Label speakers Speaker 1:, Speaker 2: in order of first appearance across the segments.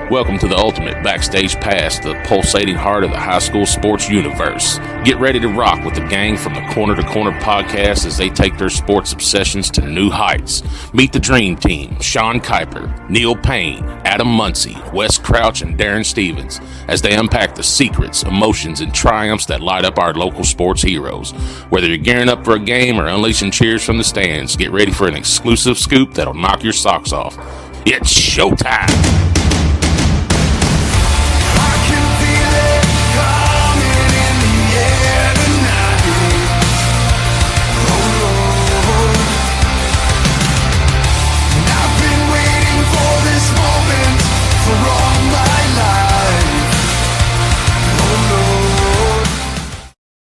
Speaker 1: Welcome to the ultimate backstage pass, the pulsating heart of the high school sports universe. Get ready to rock with the gang from the Corner to Corner podcast as they take their sports obsessions to new heights. Meet the dream team, Sean Kuiper, Neil Payne, Adam Muncie, Wes Crouch, and Darren Stevens, as they unpack the secrets, emotions, and triumphs that light up our local sports heroes. Whether you're gearing up for a game or unleashing cheers from the stands, get ready for an exclusive scoop that'll knock your socks off. It's showtime!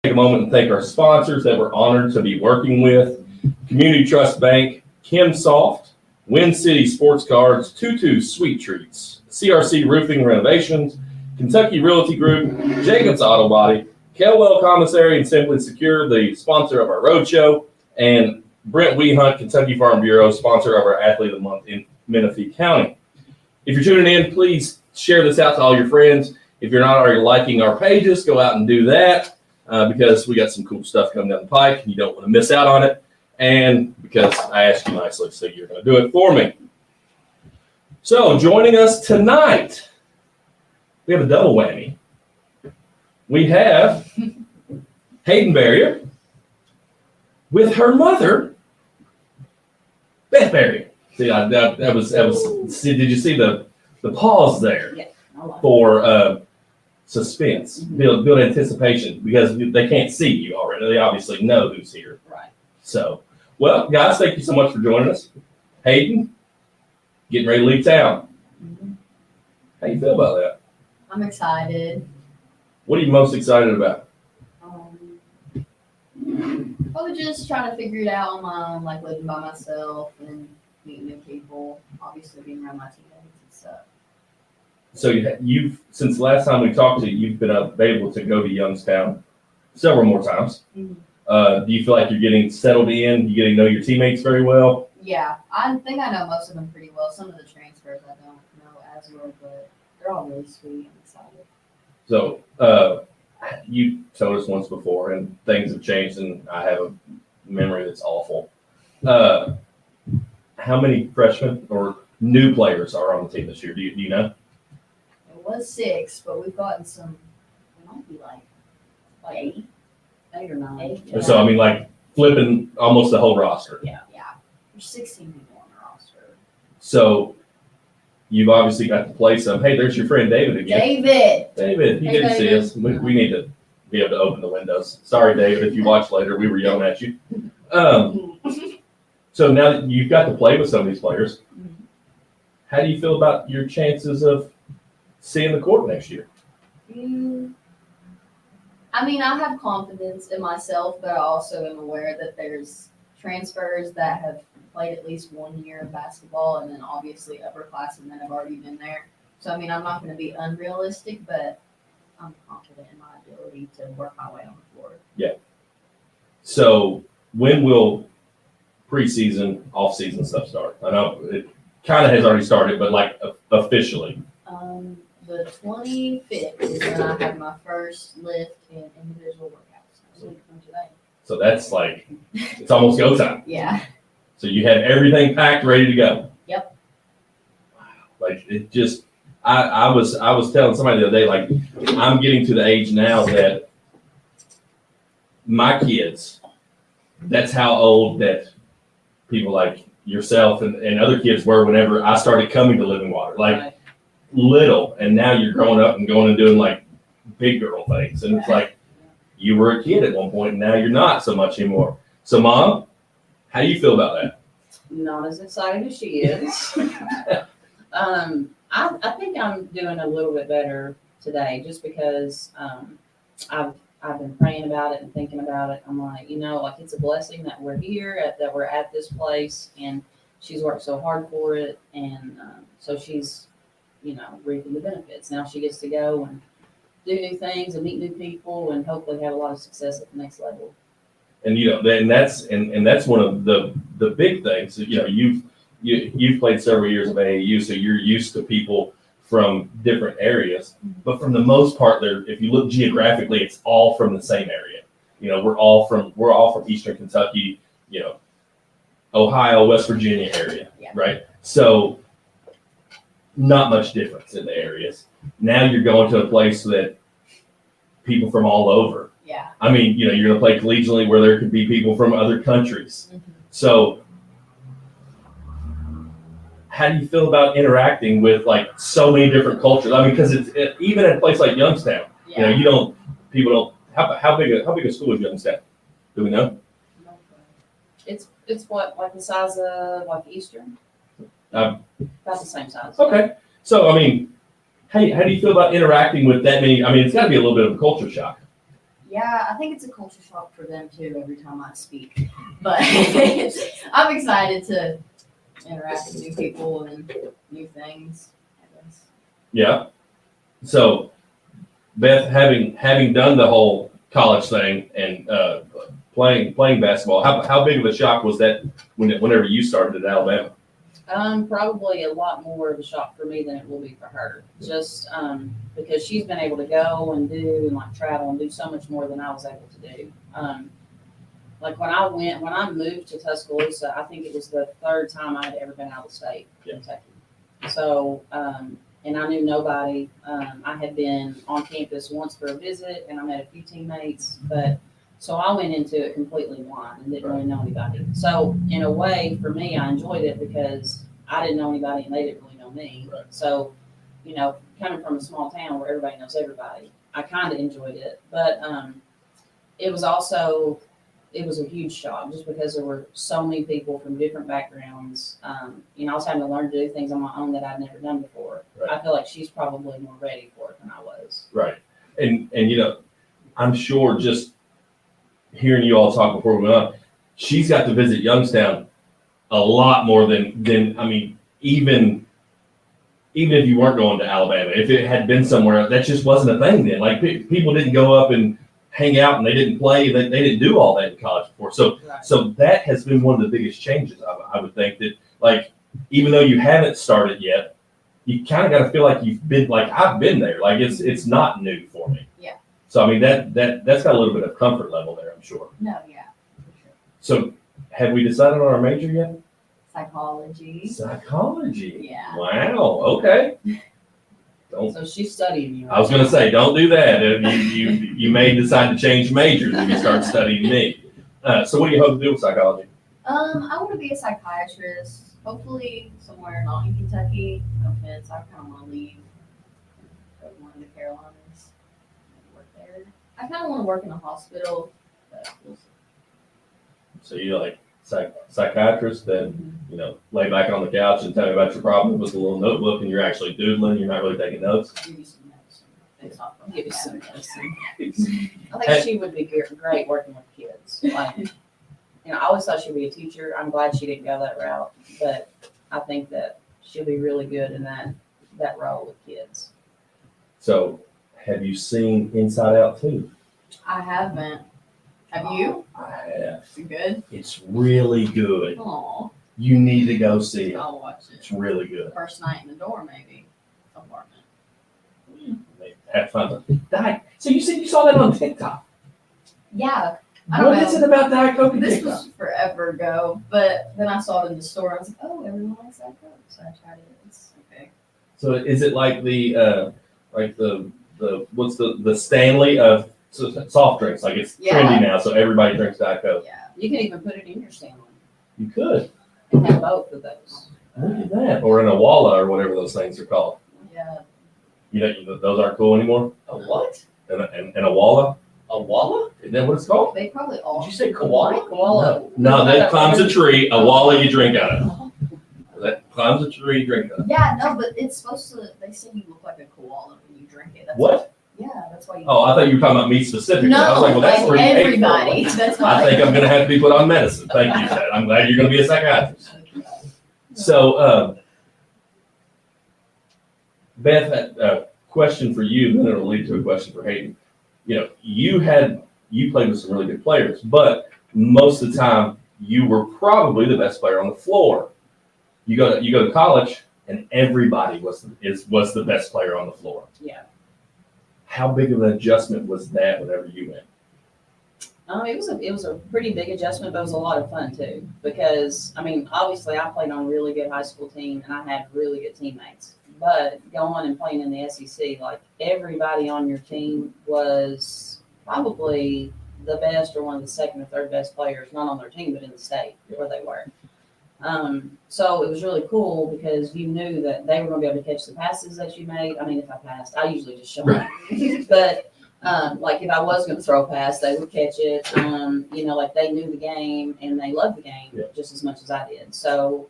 Speaker 2: Take a moment and thank our sponsors that we're honored to be working with: Community Trust Bank, Kim Soft, WinCity Sports Cards, Tutu Sweet Treats, CRC Roofing Renovations, Kentucky Realty Group, Jacobs Auto Body, Kelwell Commissary and Simply Secure, the sponsor of our roadshow, and Brent Wehunt, Kentucky Farm Bureau, sponsor of our Athlete of the Month in Menifee County. If you're tuning in, please share this out to all your friends. If you're not already liking our pages, go out and do that. Because we got some cool stuff coming down the pike and you don't want to miss out on it. And because I asked you nicely, so you're going to do it for me. So joining us tonight, we have a double whammy. We have Hayden Barrier with her mother, Beth Barrier. See, that was. See, did you see the pause there?
Speaker 3: Yeah,
Speaker 2: for suspense, build anticipation, because they can't see you already. They obviously know who's here.
Speaker 3: Right.
Speaker 2: So, well, guys, thank you so much for joining us. Hayden, getting ready to leave town.
Speaker 3: Mm-hmm.
Speaker 2: How you feel about that?
Speaker 3: I'm excited.
Speaker 2: What are you most excited about?
Speaker 3: Probably just trying to figure it out on my own, like living by myself and meeting new people, obviously being around my teammates and stuff.
Speaker 2: So you've, since the last time we talked to you, you've been able to go to Youngstown several more times.
Speaker 3: Mm-hmm.
Speaker 2: Do you feel like you're getting settled in? You getting to know your teammates very well?
Speaker 3: Yeah, I think I know most of them pretty well. Some of the transfers I don't know as well, but they're all really sweet. I'm excited.
Speaker 2: So you told us once before, and things have changed, and I have a memory that's awful. How many freshmen or new players are on the team this year? Do you know?
Speaker 3: It was 6, but we've gotten some. It might be like 8 or 9.
Speaker 2: Yeah. So I mean, like flipping almost the whole roster.
Speaker 3: Yeah. There's 16 people on the roster.
Speaker 2: So you've obviously got to play some. Hey, there's your friend David again. David, he didn't see us. We need to be able to open the windows. Sorry, David, if you watch later, we were yelling at you. So now that you've got to play with some of these players, how do you feel about your chances of seeing the court next year?
Speaker 3: I mean, I have confidence in myself, but I also am aware that there's transfers that have played at least 1 year of basketball, and then obviously upperclassmen that have already been there. So, I mean, I'm not going to be unrealistic, but I'm confident in my ability to work my way on the floor.
Speaker 2: Yeah. So when will preseason, off-season stuff start? I know it kind of has already started, but like officially.
Speaker 3: The 25th is when I have my first lift and individual workouts. So,
Speaker 2: so that's like, it's almost go time.
Speaker 3: Yeah.
Speaker 2: So you have everything packed, ready to go.
Speaker 3: Yep.
Speaker 2: Wow. Like it just, I was telling somebody the other day, like I'm getting to the age now that my kids, that's how old that people like yourself and other kids were whenever I started coming to Living Water. Like,
Speaker 3: Right.
Speaker 2: Little, and now you're growing up and going and doing like big girl things, and it's like you were a kid at one point and now you're not so much anymore. So Mom, how do you feel about that?
Speaker 4: Not as excited as she is. I think I'm doing a little bit better today just because I've been praying about it and thinking about it. I'm like, like it's a blessing that we're here, that we're at this place, and she's worked so hard for it, and so she's reaping the benefits. Now she gets to go and do new things and meet new people and hopefully have a lot of success at the next level.
Speaker 2: And and that's one of the big things. You've played several years of AAU, so you're used to people from different areas, but from the most part, if you look geographically, it's all from the same area. You know, we're all from Eastern Kentucky, you know, Ohio, West Virginia area,
Speaker 3: Yeah.
Speaker 2: right? So not much difference in the areas. Now you're going to a place that people from all over.
Speaker 3: Yeah.
Speaker 2: I mean, you know, you're going to play collegially where there could be people from other countries.
Speaker 3: Mm-hmm.
Speaker 2: So how do you feel about interacting with like so many different cultures? I mean, because even at a place like Youngstown,
Speaker 3: Yeah.
Speaker 2: you know, people don't. How big a school is Youngstown? Do we know?
Speaker 4: It's what, like the size of like Eastern?
Speaker 2: Um,
Speaker 4: About the same size.
Speaker 2: Okay, so I mean, how do you feel about interacting with that many? I mean, it's got to be a little bit of a culture shock.
Speaker 3: Yeah, I think it's a culture shock for them too every time I speak. But I'm excited to interact with new people and new things, I guess.
Speaker 2: Yeah. So, Beth, having done the whole college thing and playing basketball, how big of a shock was that whenever you started at Alabama?
Speaker 4: Probably a lot more of a shock for me than it will be for her. Just because she's been able to go and do and like travel and do so much more than I was able to do. Like when I moved to Tuscaloosa, I think it was the third time I had ever been out of state, Kentucky. So, and I knew nobody. I had been on campus once for a visit, and I met a few teammates, but so I went into it completely blind and didn't really know anybody. So in a way, for me, I enjoyed it because I didn't know anybody and they didn't really know me.
Speaker 2: Right.
Speaker 4: So, you know, coming from a small town where everybody knows everybody, I kind of enjoyed it. But it was a huge shock just because there were so many people from different backgrounds. You know, I was having to learn to do things on my own that I'd never done before.
Speaker 2: Right.
Speaker 4: I feel like she's probably more ready for it than I was.
Speaker 2: Right. And you know, I'm sure just hearing you all talk before we went on, she's got to visit Youngstown a lot more than I mean, even if you weren't going to Alabama, if it had been somewhere else, that just wasn't a thing then. Like people didn't go up and hang out and they didn't play. They didn't do all that in college before. So
Speaker 4: Right.
Speaker 2: so that has been one of the biggest changes. I would think that like even though you haven't started yet, you kind of got to feel like you've been like I've been there. Like it's not new for me.
Speaker 3: Yeah.
Speaker 2: So I mean that's got a little bit of comfort level there, I'm sure.
Speaker 3: No, yeah, for sure.
Speaker 2: So have we decided on our major yet?
Speaker 3: Psychology.
Speaker 2: Psychology.
Speaker 3: Yeah.
Speaker 2: Wow. Okay. Don't.
Speaker 4: So she's studying you.
Speaker 2: I was going to say, don't do that. You may decide to change majors if you start studying me. So what do you hope to do with psychology?
Speaker 3: I want to be a psychiatrist. Hopefully somewhere not in Kentucky. No offense, I kind of want to leave. Go to one of the Carolinas. And work there. I kind of want to work in a hospital. But we'll see.
Speaker 2: So you like psychiatrist that, you know, lay back on the couch and tell me about your problem with a little notebook and you're actually doodling, you're not really taking notes?
Speaker 3: Give you some medicine. It's not from
Speaker 4: Give you
Speaker 3: that.
Speaker 4: some medicine. I think she would be great working with kids. Like, you know, I always thought she'd be a teacher. I'm glad she didn't go that route, but I think that she'll be really good in that role with kids.
Speaker 2: So have you seen Inside Out 2?
Speaker 3: I haven't. Have you?
Speaker 2: I have.
Speaker 3: You good?
Speaker 2: It's really good.
Speaker 3: Aw,
Speaker 2: You need to go see it.
Speaker 3: I'll watch it.
Speaker 2: It's really good.
Speaker 3: First night in the door, maybe. Apartment.
Speaker 2: Have fun. So you said you saw that on TikTok.
Speaker 3: Yeah. I don't
Speaker 2: What
Speaker 3: know.
Speaker 2: is it about Diet Coke and
Speaker 3: This
Speaker 2: TikTok?
Speaker 3: was forever ago, but then I saw it in the store. I was like, oh, everyone likes that Coke. So I tried it. It's okay.
Speaker 2: So is it like the what's the Stanley of soft drinks? Like it's
Speaker 3: Yeah.
Speaker 2: trendy now, so everybody drinks Diet Coke.
Speaker 3: Yeah.
Speaker 4: You can even put it in your Stanley
Speaker 2: You could.
Speaker 4: and have both of those.
Speaker 2: Look at that. Or in a Walla or whatever those things are called.
Speaker 3: Yeah.
Speaker 2: You know, those aren't cool anymore.
Speaker 5: A what?
Speaker 2: And a Walla?
Speaker 5: A walla?
Speaker 2: Isn't that what it's called?
Speaker 3: They probably all.
Speaker 5: Did you say koala?
Speaker 4: Koala.
Speaker 2: No, that climbs a tree. A Walla you drink out of. That climbs a tree, you drink out of.
Speaker 3: Yeah, no, but it's supposed to. They say you look like a koala when you drink it. That's
Speaker 2: What?
Speaker 3: Yeah, that's why you.
Speaker 2: Oh, I thought you were talking about me specifically.
Speaker 3: no,
Speaker 2: I was like, well, that's
Speaker 3: like
Speaker 2: pretty hateful.
Speaker 3: everybody. That's why.
Speaker 2: I think I'm going to have to be put on medicine. Thank you, Ted. I'm glad you're going to be a psychiatrist. So, Beth, a question for you, then it'll lead to a question for Hayden. You know, you played with some really good players, but most of the time you were probably the best player on the floor. You go to college, and everybody was the best player on the floor.
Speaker 4: Yeah.
Speaker 2: How big of an adjustment was that whenever you went?
Speaker 4: It was a pretty big adjustment, but it was a lot of fun too. Because I mean, obviously, I played on a really good high school team, and I had really good teammates. But going and playing in the SEC, like everybody on your team was probably the best or one of the second or third best players, not on their team, but in the state where they were. So it was really cool because you knew that they were going to be able to catch the passes that you made. I mean, if I passed, I usually just shut up. But like if I was going to throw a pass, they would catch it. Like they knew the game and they loved the game just as much as I did. So,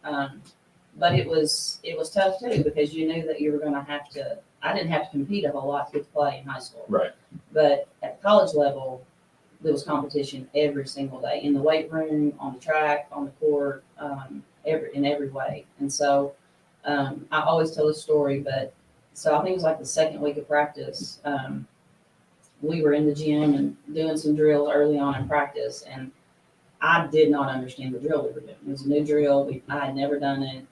Speaker 4: but it was tough too because you knew that you were going to have to. I didn't have to compete a whole lot to get to play in high school.
Speaker 2: Right.
Speaker 4: But at the college level, there was competition every single day in the weight room, on the track, on the court, in every way. And so I always tell this story, but so I think it was like the second week of practice. We were in the gym and doing some drills early on in practice, and I did not understand the drill we were doing. It was a new drill. I had never done it.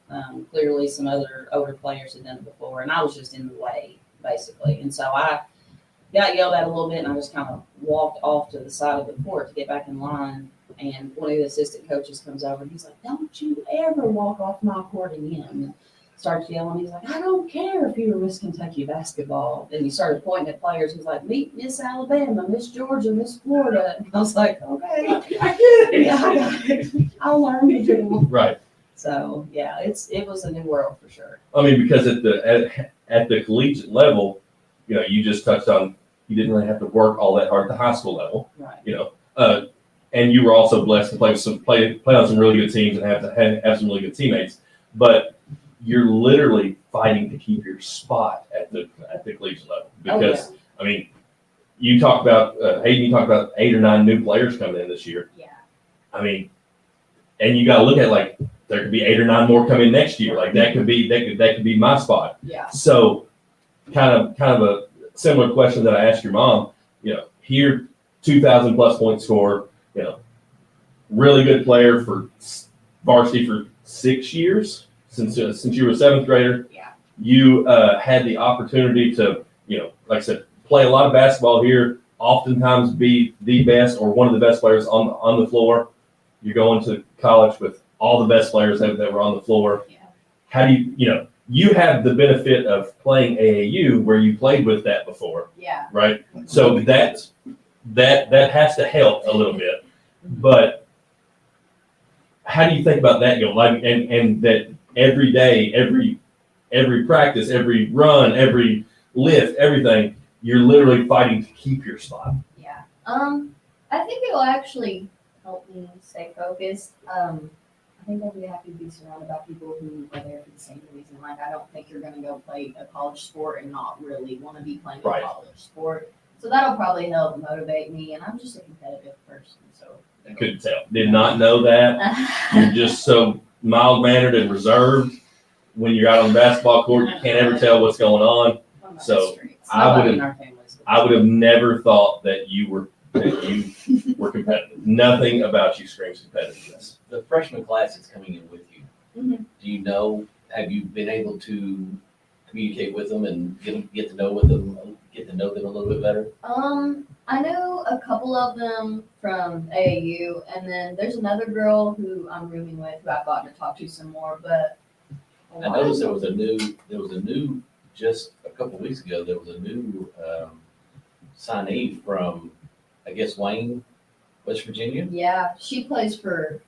Speaker 4: Clearly, some other older players had done it before, and I was just in the way, basically. And so I got yelled at a little bit, and I just kind of walked off to the side of the court to get back in line. And one of the assistant coaches comes over, and he's like, "Don't you ever walk off my court again." And starts yelling. He's like, "I don't care if you were Miss Kentucky basketball." And he started pointing at players. He's like, "Meet Miss Alabama, Miss Georgia, Miss Florida." And I was like, "Okay, I get it. Yeah, I got it. I'll learn to do it."
Speaker 2: Right.
Speaker 4: So yeah, it was a new world for sure.
Speaker 2: I mean, because at the collegiate level, you just touched on you didn't really have to work all that hard at the high school level.
Speaker 4: Right.
Speaker 2: And you were also blessed to play on some really good teams and have some really good teammates. But you're literally fighting to keep your spot at the collegiate level because I mean, you talk about Hayden. You talk about 8 or 9 new players coming in this year.
Speaker 3: Yeah.
Speaker 2: I mean, and you got to look at like there could be 8 or 9 more coming next year. Like that could be my spot.
Speaker 3: Yeah.
Speaker 2: So, kind of a similar question that I asked your mom. Here 2,000 plus point scorer. Really good player for varsity for 6 years. Since you were a 7th grader, you had the opportunity to, like I said, play a lot of basketball here, oftentimes be the best or one of the best players on the floor. You're going to college with all the best players that were on the floor.
Speaker 3: Yeah.
Speaker 2: How do you have the benefit of playing AAU where you played with that before,
Speaker 3: Yeah.
Speaker 2: right? So that has to help a little bit. But how do you think about that? And that every day, every practice, every run, every lift, everything, you're literally fighting to keep your spot.
Speaker 3: Yeah. I think it'll actually help me stay focused. I think I'll be happy to be surrounded by people who are there for the same reason. Like, I don't think you're going to go play a college sport and not really want to be playing a college sport. So that'll probably help motivate me. And I'm just a competitive person, so.
Speaker 2: I couldn't tell. Did not know that. You're just so mild-mannered and reserved. When you're out on the basketball court, you can't ever tell what's going on. So I would have never thought that you were competitive. Nothing about you screams competitiveness.
Speaker 5: The freshman class that's coming in with you,
Speaker 3: Mhm.
Speaker 5: do you know, have you been able to communicate with them and get to know them a little bit better?
Speaker 3: I know a couple of them from AAU, and then there's another girl who I'm rooming with who I've gotten to talk to some more, but
Speaker 5: I noticed there was a new, just a couple of weeks ago, there was a new signee from, I guess, Wayne, West Virginia.
Speaker 3: Yeah, she plays for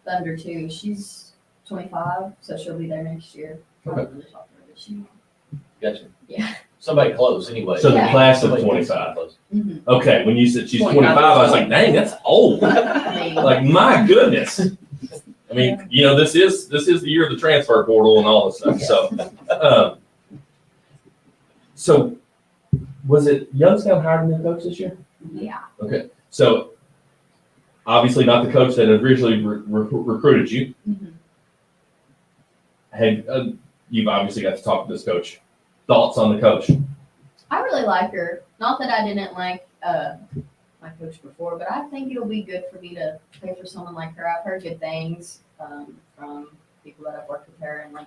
Speaker 3: Thunder too. She's 25, so she'll be there next year.
Speaker 2: Okay.
Speaker 3: Probably talk to her, but she.
Speaker 5: Gotcha.
Speaker 3: Yeah.
Speaker 5: Somebody close anyway.
Speaker 2: So the class of
Speaker 5: Somebody
Speaker 2: 25.
Speaker 5: close.
Speaker 3: Mhm.
Speaker 2: Okay, when you said she's 25, I was like, dang, that's old.
Speaker 3: I mean,
Speaker 2: Like, my goodness. I mean, this is the year of the transfer portal and all this stuff. So was it Youngstown hired a new coach this year?
Speaker 3: yeah.
Speaker 2: Okay, so obviously not the coach that originally recruited you.
Speaker 3: Mhm.
Speaker 2: You've obviously got to talk to this coach. Thoughts on the coach?
Speaker 3: I really like her. Not that I didn't like my coach before, but I think it'll be good for me to play for someone like her. I've heard good things from people that have worked with her and like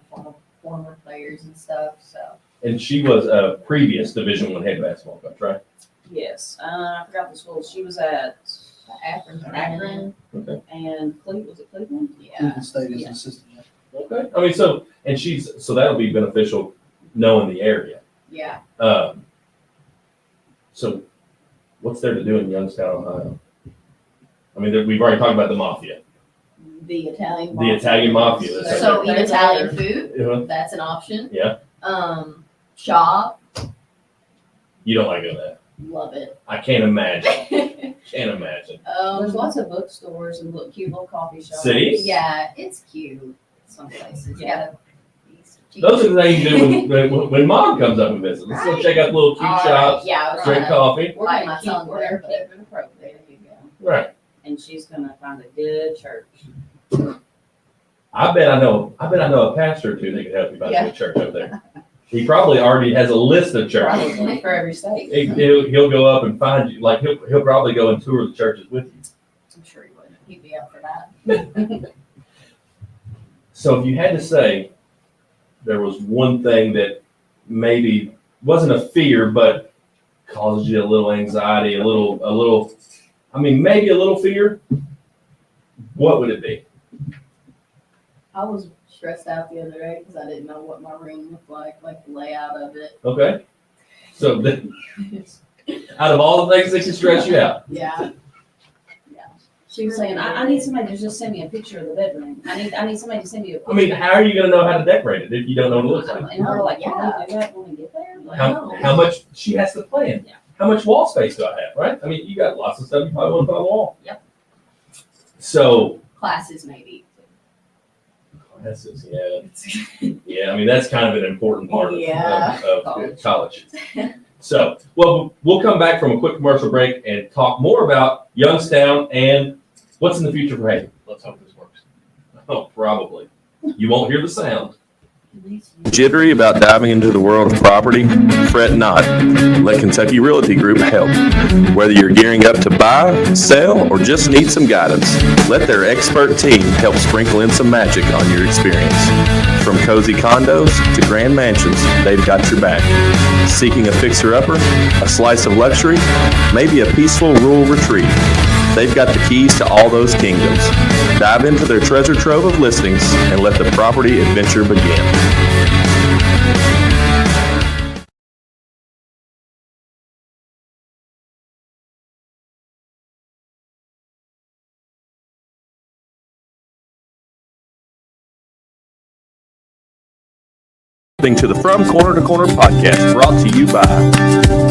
Speaker 3: former players and stuff. So
Speaker 2: And she was a previous Division I head basketball coach, right?
Speaker 4: Yes, I forgot the school. She was at
Speaker 3: Akron,
Speaker 2: Okay.
Speaker 4: and Cleveland. Was it Cleveland?
Speaker 3: yeah.
Speaker 6: Cleveland State is
Speaker 4: Yeah.
Speaker 6: an assistant.
Speaker 2: Okay. I mean, so that'll be beneficial knowing the area.
Speaker 3: Yeah.
Speaker 2: So what's there to do in Youngstown, Ohio? I mean, we've already talked about the mafia.
Speaker 3: The Italian
Speaker 2: The Italian mafia. That's
Speaker 3: So
Speaker 2: right.
Speaker 3: eat Italian food.
Speaker 2: Uh-huh.
Speaker 3: That's an option.
Speaker 2: Yeah.
Speaker 3: Shop.
Speaker 2: You don't like doing that.
Speaker 3: Love it.
Speaker 2: I can't imagine. Can't imagine.
Speaker 4: There's lots of bookstores and cute little coffee shops.
Speaker 2: See?
Speaker 3: Yeah, it's cute. Some places.
Speaker 4: Yeah.
Speaker 2: Those are the things you do when mom comes up and visits. Let's go check out the little cute shops,
Speaker 3: Yeah, I was
Speaker 2: drink
Speaker 3: gonna-
Speaker 2: coffee.
Speaker 4: We're
Speaker 3: Like
Speaker 4: gonna
Speaker 3: my
Speaker 4: keep,
Speaker 3: son
Speaker 4: we're
Speaker 3: there,
Speaker 4: gonna keep it appropriate. There you go.
Speaker 2: Right.
Speaker 4: And she's gonna find a good church.
Speaker 2: I bet I know a pastor or two that can help you find a
Speaker 4: Yeah.
Speaker 2: good church up there. He probably already has a list of churches.
Speaker 4: Probably for every state.
Speaker 2: He'll go up and find you. Like he'll probably go and tour the churches with you.
Speaker 3: I'm sure he would. He'd be up for that.
Speaker 2: So if you had to say there was one thing that maybe wasn't a fear, but caused you a little anxiety, maybe a little fear, what would it be?
Speaker 3: I was stressed out the other day because I didn't know what my room looked like the layout of it.
Speaker 2: Okay. So then, out of all the things that can stress you out,
Speaker 3: Yeah.
Speaker 4: She was saying, I need somebody to just send me a picture of the bedroom. I need somebody to send me a picture.
Speaker 2: I mean, how are you going to know how to decorate it if you don't know what it looks like?
Speaker 4: And we're like, can we do that when we get there? Like,
Speaker 2: How much she has to plan?
Speaker 4: Yeah.
Speaker 2: How much wall space do I have? Right? I mean, you got lots of stuff you probably want to put on the wall.
Speaker 3: Yep.
Speaker 2: So
Speaker 3: Classes maybe.
Speaker 2: classes, yeah. I mean, that's kind of an important part
Speaker 3: Yeah.
Speaker 2: of college. So, well, we'll come back from a quick commercial break and talk more about Youngstown and what's in the future for Hayden.
Speaker 5: Let's hope this works.
Speaker 2: Oh, probably. You won't hear the sound.
Speaker 1: Jittery about diving into the world of property? Fret not. Let Kentucky Realty Group help. Whether you're gearing up to buy, sell, or just need some guidance, let their expert team help sprinkle in some magic on your experience. From cozy condos to grand mansions, they've got your back. Seeking a fixer-upper, a slice of luxury, maybe a peaceful rural retreat? They've got the keys to all those kingdoms. Dive into their treasure trove of listings and let the property adventure begin. To the From Corner to Corner podcast, brought to you by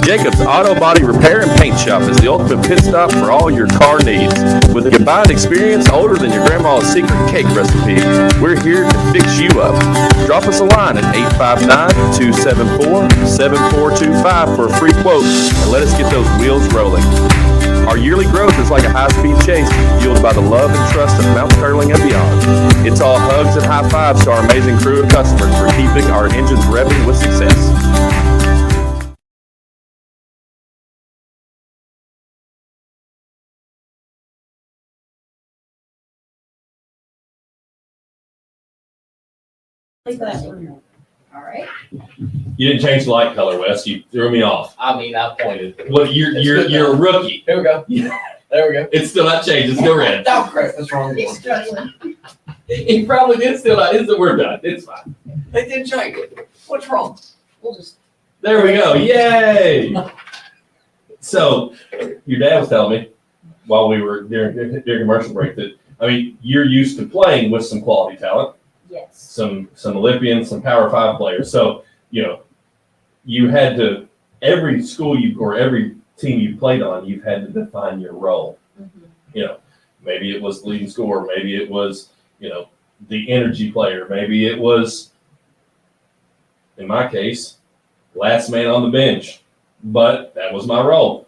Speaker 1: Jacob's Auto Body Repair and Paint Shop is the ultimate pit stop for all your car needs. With a combined experience older than your grandma's secret cake recipe, we're here to fix you up. Drop us a line at 859-274-7425 for a free quote and let us get those wheels rolling. Our yearly growth is like a high-speed chase fueled by the love and trust of Mount Sterling and beyond. It's all hugs and high fives to our amazing crew of customers for keeping our engines revving with success.
Speaker 4: Leave that room.
Speaker 3: All right.
Speaker 2: You didn't change the light color, Wes. You threw me off.
Speaker 5: I mean, I pointed.
Speaker 2: Well, you're a rookie.
Speaker 5: Here we go. There we go.
Speaker 2: It's still not changed. It's still red.
Speaker 5: Oh, crap, that's wrong.
Speaker 3: He's struggling.
Speaker 2: He probably did still not. We're done. It's fine.
Speaker 5: They didn't change it. What's wrong?
Speaker 4: We'll just,
Speaker 2: There we go. Yay! So, your dad was telling me while we were during commercial break that you're used to playing with some quality talent,
Speaker 3: Yes.
Speaker 2: some Olympians, some Power 5 players. So, you had to every school or every team you played on, you've had to define your role.
Speaker 3: Mhm.
Speaker 2: Maybe it was the leading scorer, maybe it was the energy player, maybe it was, in my case, last man on the bench, but that was my role.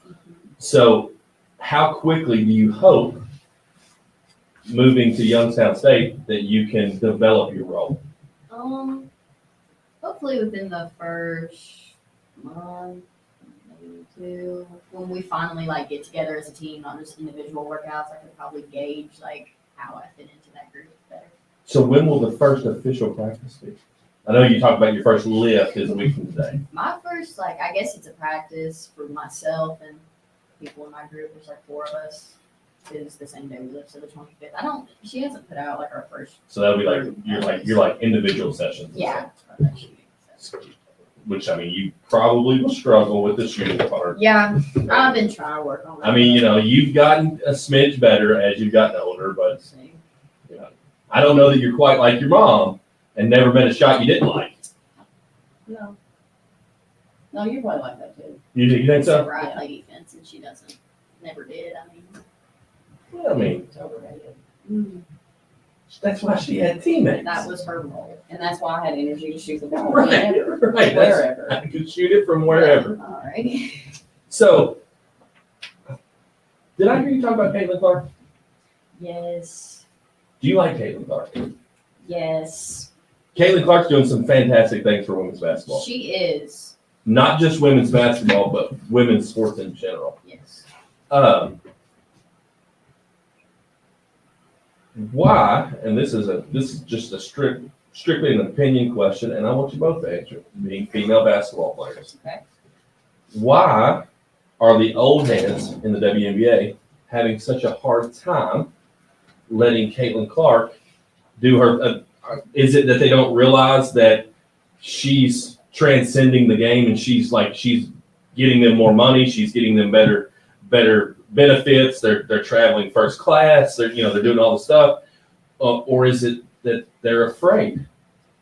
Speaker 2: So how quickly do you hope moving to Youngstown State that you can develop your role?
Speaker 3: Hopefully within the first month, maybe two, when we finally get together as a team, not just individual workouts, I could probably gauge how I fit into that group better.
Speaker 2: So when will the first official practice be? I know you talked about your first lift is a week from today.
Speaker 3: My first, like, I guess it's a practice for myself and people in my group. There's like 4 of us. Is the same day we live, so the 25th. She hasn't put out like our first.
Speaker 2: So that'll be you're like individual sessions.
Speaker 3: Yeah.
Speaker 2: Which, I mean, you probably will struggle with the shooting part.
Speaker 3: Yeah, I've been trying to work on that.
Speaker 2: I mean, you've gotten a smidge better as you've gotten older, but I don't know that you're quite like your mom and never met a shot you didn't like.
Speaker 4: No. No, you're probably like that too.
Speaker 2: You think so?
Speaker 3: Except for I play defense and she doesn't. Never did. I mean.
Speaker 2: Well, I mean,
Speaker 4: It's overrated.
Speaker 2: that's why she had teammates.
Speaker 4: That was her role, and that's why I had energy to shoot the ball
Speaker 2: right.
Speaker 4: whenever,
Speaker 2: Right.
Speaker 4: wherever.
Speaker 2: I could shoot it from wherever.
Speaker 3: All right.
Speaker 2: So, did I hear you talk about Caitlin Clark?
Speaker 3: Yes.
Speaker 2: Do you like Caitlin Clark?
Speaker 3: Yes.
Speaker 2: Caitlin Clark's doing some fantastic things for women's basketball.
Speaker 3: She is.
Speaker 2: Not just women's basketball, but women's sports in general.
Speaker 3: Yes.
Speaker 2: Why? And this is just a strictly an opinion question, and I want you both to answer. Being female basketball players,
Speaker 4: Okay.
Speaker 2: why are the old heads in the WNBA having such a hard time letting Caitlin Clark do her? Is it that they don't realize that she's transcending the game and she's getting them more money, she's getting them better benefits, they're traveling first class, they're doing all the stuff, or is it that they're afraid?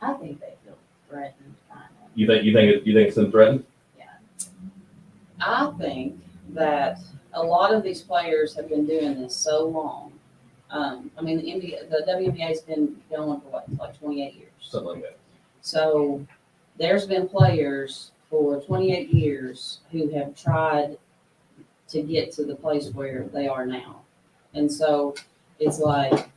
Speaker 3: I think they feel threatened. Finally.
Speaker 2: You think it's been threatened?
Speaker 3: Yeah.
Speaker 4: I think that a lot of these players have been doing this so long. I mean, the WNBA's been going for like 28 years.
Speaker 2: Something like that.
Speaker 4: So there's been players for 28 years who have tried to get to the place where they are now. And so it's like,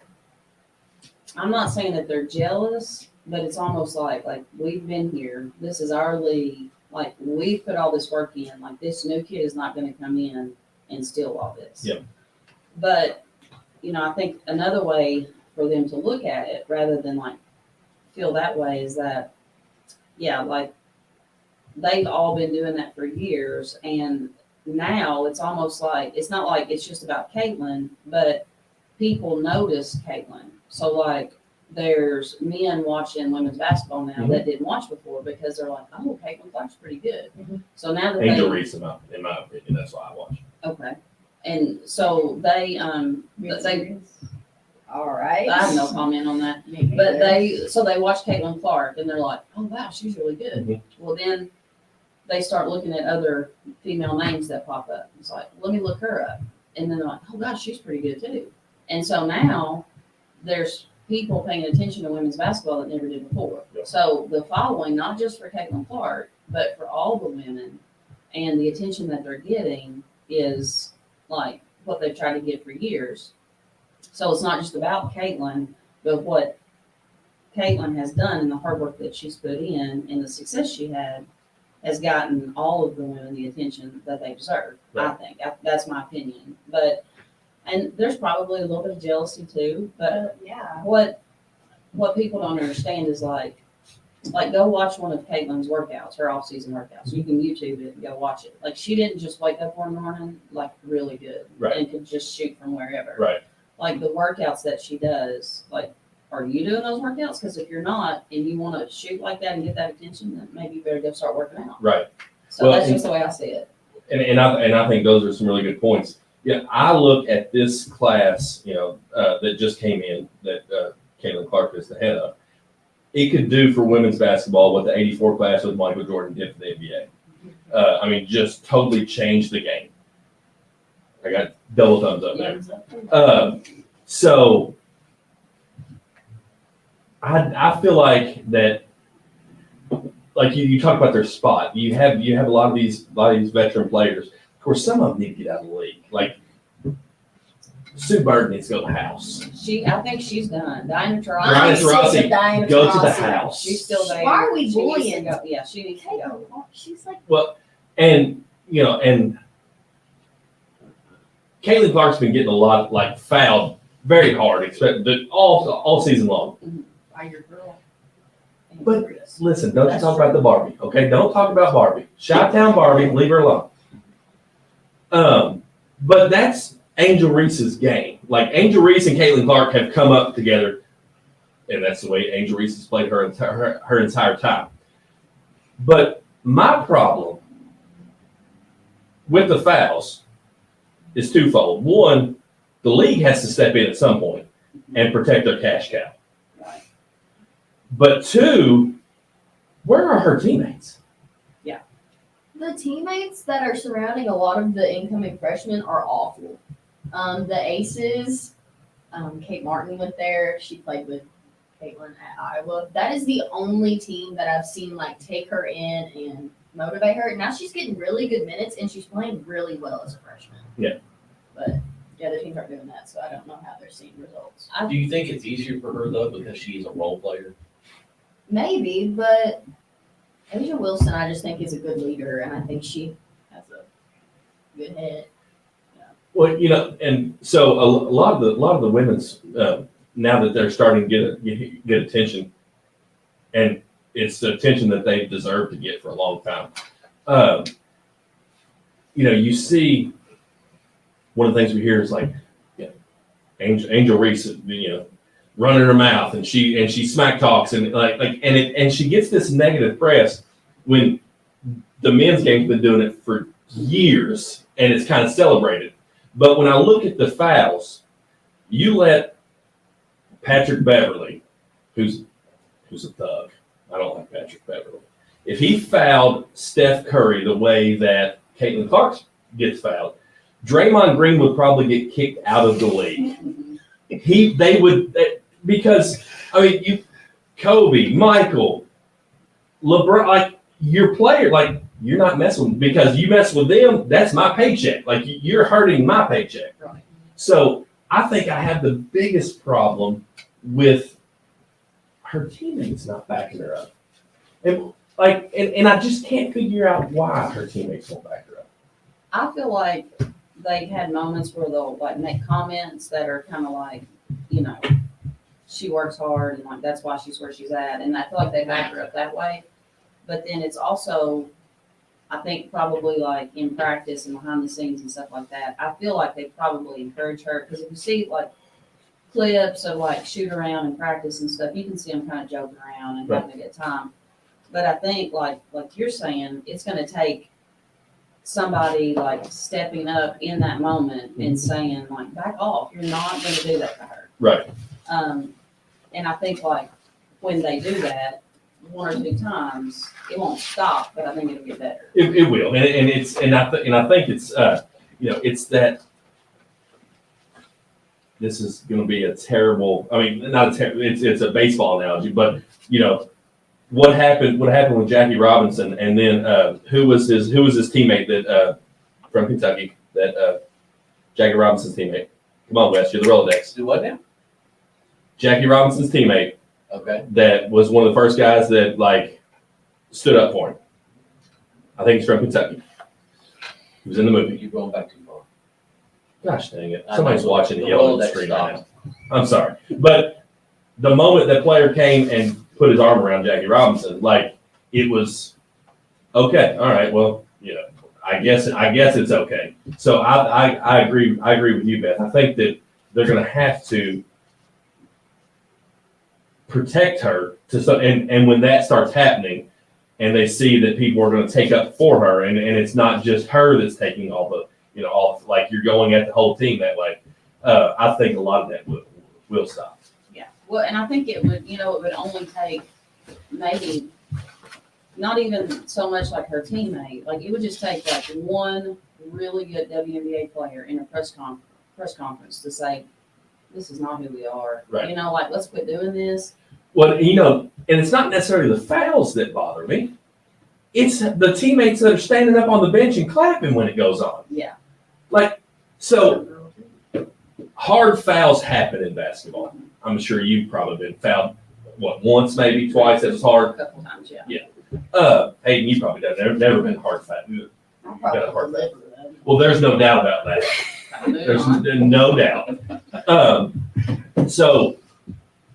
Speaker 4: I'm not saying that they're jealous, but it's almost like we've been here. This is our league. Like, we've put all this work in. Like, this new kid is not going to come in and steal all this.
Speaker 2: Yep.
Speaker 4: But, I think another way for them to look at it rather than feel that way is that, they've all been doing that for years. And now it's almost like, it's not like it's just about Caitlin, but people notice Caitlin. So there's men watching women's basketball now that didn't watch before because they're like, oh, Caitlin Clark's pretty good. So now that
Speaker 2: Angel Reese, in my opinion, that's why I watch.
Speaker 4: Okay. And so they
Speaker 3: All right.
Speaker 4: I have no comment on that. But they watch Caitlin Clark and they're like, oh wow, she's really good.
Speaker 2: Mhm.
Speaker 4: Well, then they start looking at other female names that pop up. It's like, let me look her up. And then they're like, oh gosh, she's pretty good too. And so now there's people paying attention to women's basketball that never did before.
Speaker 2: Yeah.
Speaker 4: So the following, not just for Caitlin Clark, but for all the women, and the attention that they're getting is like what they've tried to get for years. So it's not just about Caitlin, but what Caitlin has done and the hard work that she's put in and the success she had has gotten all of the women the attention that they deserve.
Speaker 2: Right.
Speaker 4: I think that's my opinion. And there's probably a little bit of jealousy too. But
Speaker 3: yeah.
Speaker 4: what people don't understand is like go watch one of Caitlin's workouts, her off-season workouts. You can YouTube it and go watch it. Like, she didn't just wake up one morning really good and could just shoot from wherever.
Speaker 2: Right.
Speaker 4: Like the workouts that she does, are you doing those workouts? Because if you're not and you want to shoot like that and get that attention, then maybe you better go start working out.
Speaker 2: Right.
Speaker 4: So that's just the way I see it.
Speaker 2: And I think those are some really good points. Yeah, I look at this class, that just came in that Caitlin Clark is the head of. It could do for women's basketball what the '84 class with Michael Jordan did for the NBA. I mean, just totally changed the game. I got double thumbs up there. So I feel like that, like you talk about their spot. You have a lot of these veteran players. Of course, some of them need to get out of the league. Like Sue Bird needs to go to the house.
Speaker 4: I think she's done.
Speaker 2: Diana
Speaker 3: Diana
Speaker 2: Taurasi, go to the
Speaker 3: Taurasi.
Speaker 2: house.
Speaker 4: She's still there.
Speaker 3: Why are we
Speaker 4: She needs to
Speaker 3: bullying?
Speaker 4: go. Yeah, she needs to go.
Speaker 3: She's like,
Speaker 2: Well, and Caitlin Clark's been getting a lot fouled very hard, all season long.
Speaker 3: by your girl.
Speaker 2: But listen, don't you talk about the Barbie, okay? Don't talk about Barbie. Chi-Town Barbie, leave her alone. But that's Angel Reese's game. Like, Angel Reese and Caitlin Clark have come up together, and that's the way Angel Reese has played her entire time. But my problem with the fouls is twofold. One, the league has to step in at some point and protect their cash cow.
Speaker 4: Right.
Speaker 2: But two, where are her teammates?
Speaker 3: The teammates that are surrounding a lot of the incoming freshmen are awful. The Aces, Kate Martin went there. She played with Caitlin at Iowa. That is the only team that I've seen like take her in and motivate her. Now she's getting really good minutes and she's playing really well as a freshman.
Speaker 2: Yeah.
Speaker 3: But the other teams aren't doing that, so I don't know how they're seeing results.
Speaker 5: Do you think it's easier for her though because she's a role player?
Speaker 3: Maybe, but Asia Wilson, I just think is a good leader, and I think she has a good head.
Speaker 2: Well, and so a lot of the women's now that they're starting to get attention, and it's the attention that they deserve to get for a long time. You see one of the things we hear is like, Angel Reese, running her mouth, and she smack talks, and and she gets this negative press when the men's game's been doing it for years, and it's kind of celebrated. But when I look at the fouls, you let Patrick Beverly, who's a thug. I don't like Patrick Beverly. If he fouled Steph Curry the way that Caitlin Clark gets fouled, Draymond Green would probably get kicked out of the league. Because Kobe, Michael, LeBron, like your player, like you're not messing with, because you mess with them, that's my paycheck. Like you're hurting my paycheck.
Speaker 4: Right.
Speaker 2: So I think I have the biggest problem with her teammates not backing her up. And I just can't figure out why her teammates won't back her up.
Speaker 4: I feel like they had moments where they'll like make comments that are kind of like, she works hard and like that's why she's where she's at. And I feel like they back her up that way. But then it's also, I think probably like in practice and behind the scenes and stuff like that, I feel like they probably encourage her, because if you see like clips of like shoot around and practice and stuff, you can see them kind of joking around and having a good time. But I think like you're saying, it's going to take somebody like stepping up in that moment and saying like, back off, you're not going to do that to her.
Speaker 2: Right.
Speaker 4: And I think like when they do that one or two times, it won't stop, but I think it'll get better.
Speaker 2: It will, and I think it's it's that this is going to be a terrible. I mean, not a terrible. It's a baseball analogy, but what happened with Jackie Robinson, and then who was his teammate that from Kentucky, that Jackie Robinson's teammate. Come on, Wes, you're the Rolodex.
Speaker 5: Do what now?
Speaker 2: Jackie Robinson's teammate.
Speaker 5: Okay.
Speaker 2: That was one of the first guys that like stood up for him. I think he's from Kentucky. He was in the movie.
Speaker 5: You're going back too far.
Speaker 2: Gosh dang it. Somebody's watching the
Speaker 5: yellow
Speaker 2: yellow screen right now. I'm sorry. But the moment that player came and put his arm around Jackie Robinson, like it was okay. All right. Well, I guess it's okay. So I agree with you, Beth. I think that they're going to have to protect her and when that starts happening and they see that people are going to take up for her and it's not just her that's taking all the like you're going at the whole team that way, I think a lot of that will stop.
Speaker 4: Yeah. Well, and I think it would only take maybe not even so much like her teammate, like it would just take like one really good WNBA player in a press conference to say, this is not who we are.
Speaker 2: Right.
Speaker 4: Like let's quit doing this.
Speaker 2: Well, and it's not necessarily the fouls that bother me. It's the teammates that are standing up on the bench and clapping when it goes on.
Speaker 4: Yeah.
Speaker 2: Like, so hard fouls happen in basketball. I'm sure you've probably been fouled, once, maybe twice. It was hard.
Speaker 4: A couple times, yeah.
Speaker 2: Yeah. Hayden, you probably done. Never been hard foul.
Speaker 3: I'll probably
Speaker 2: Got a hard
Speaker 3: live with that.
Speaker 2: Well, there's no doubt about that. There's no doubt. So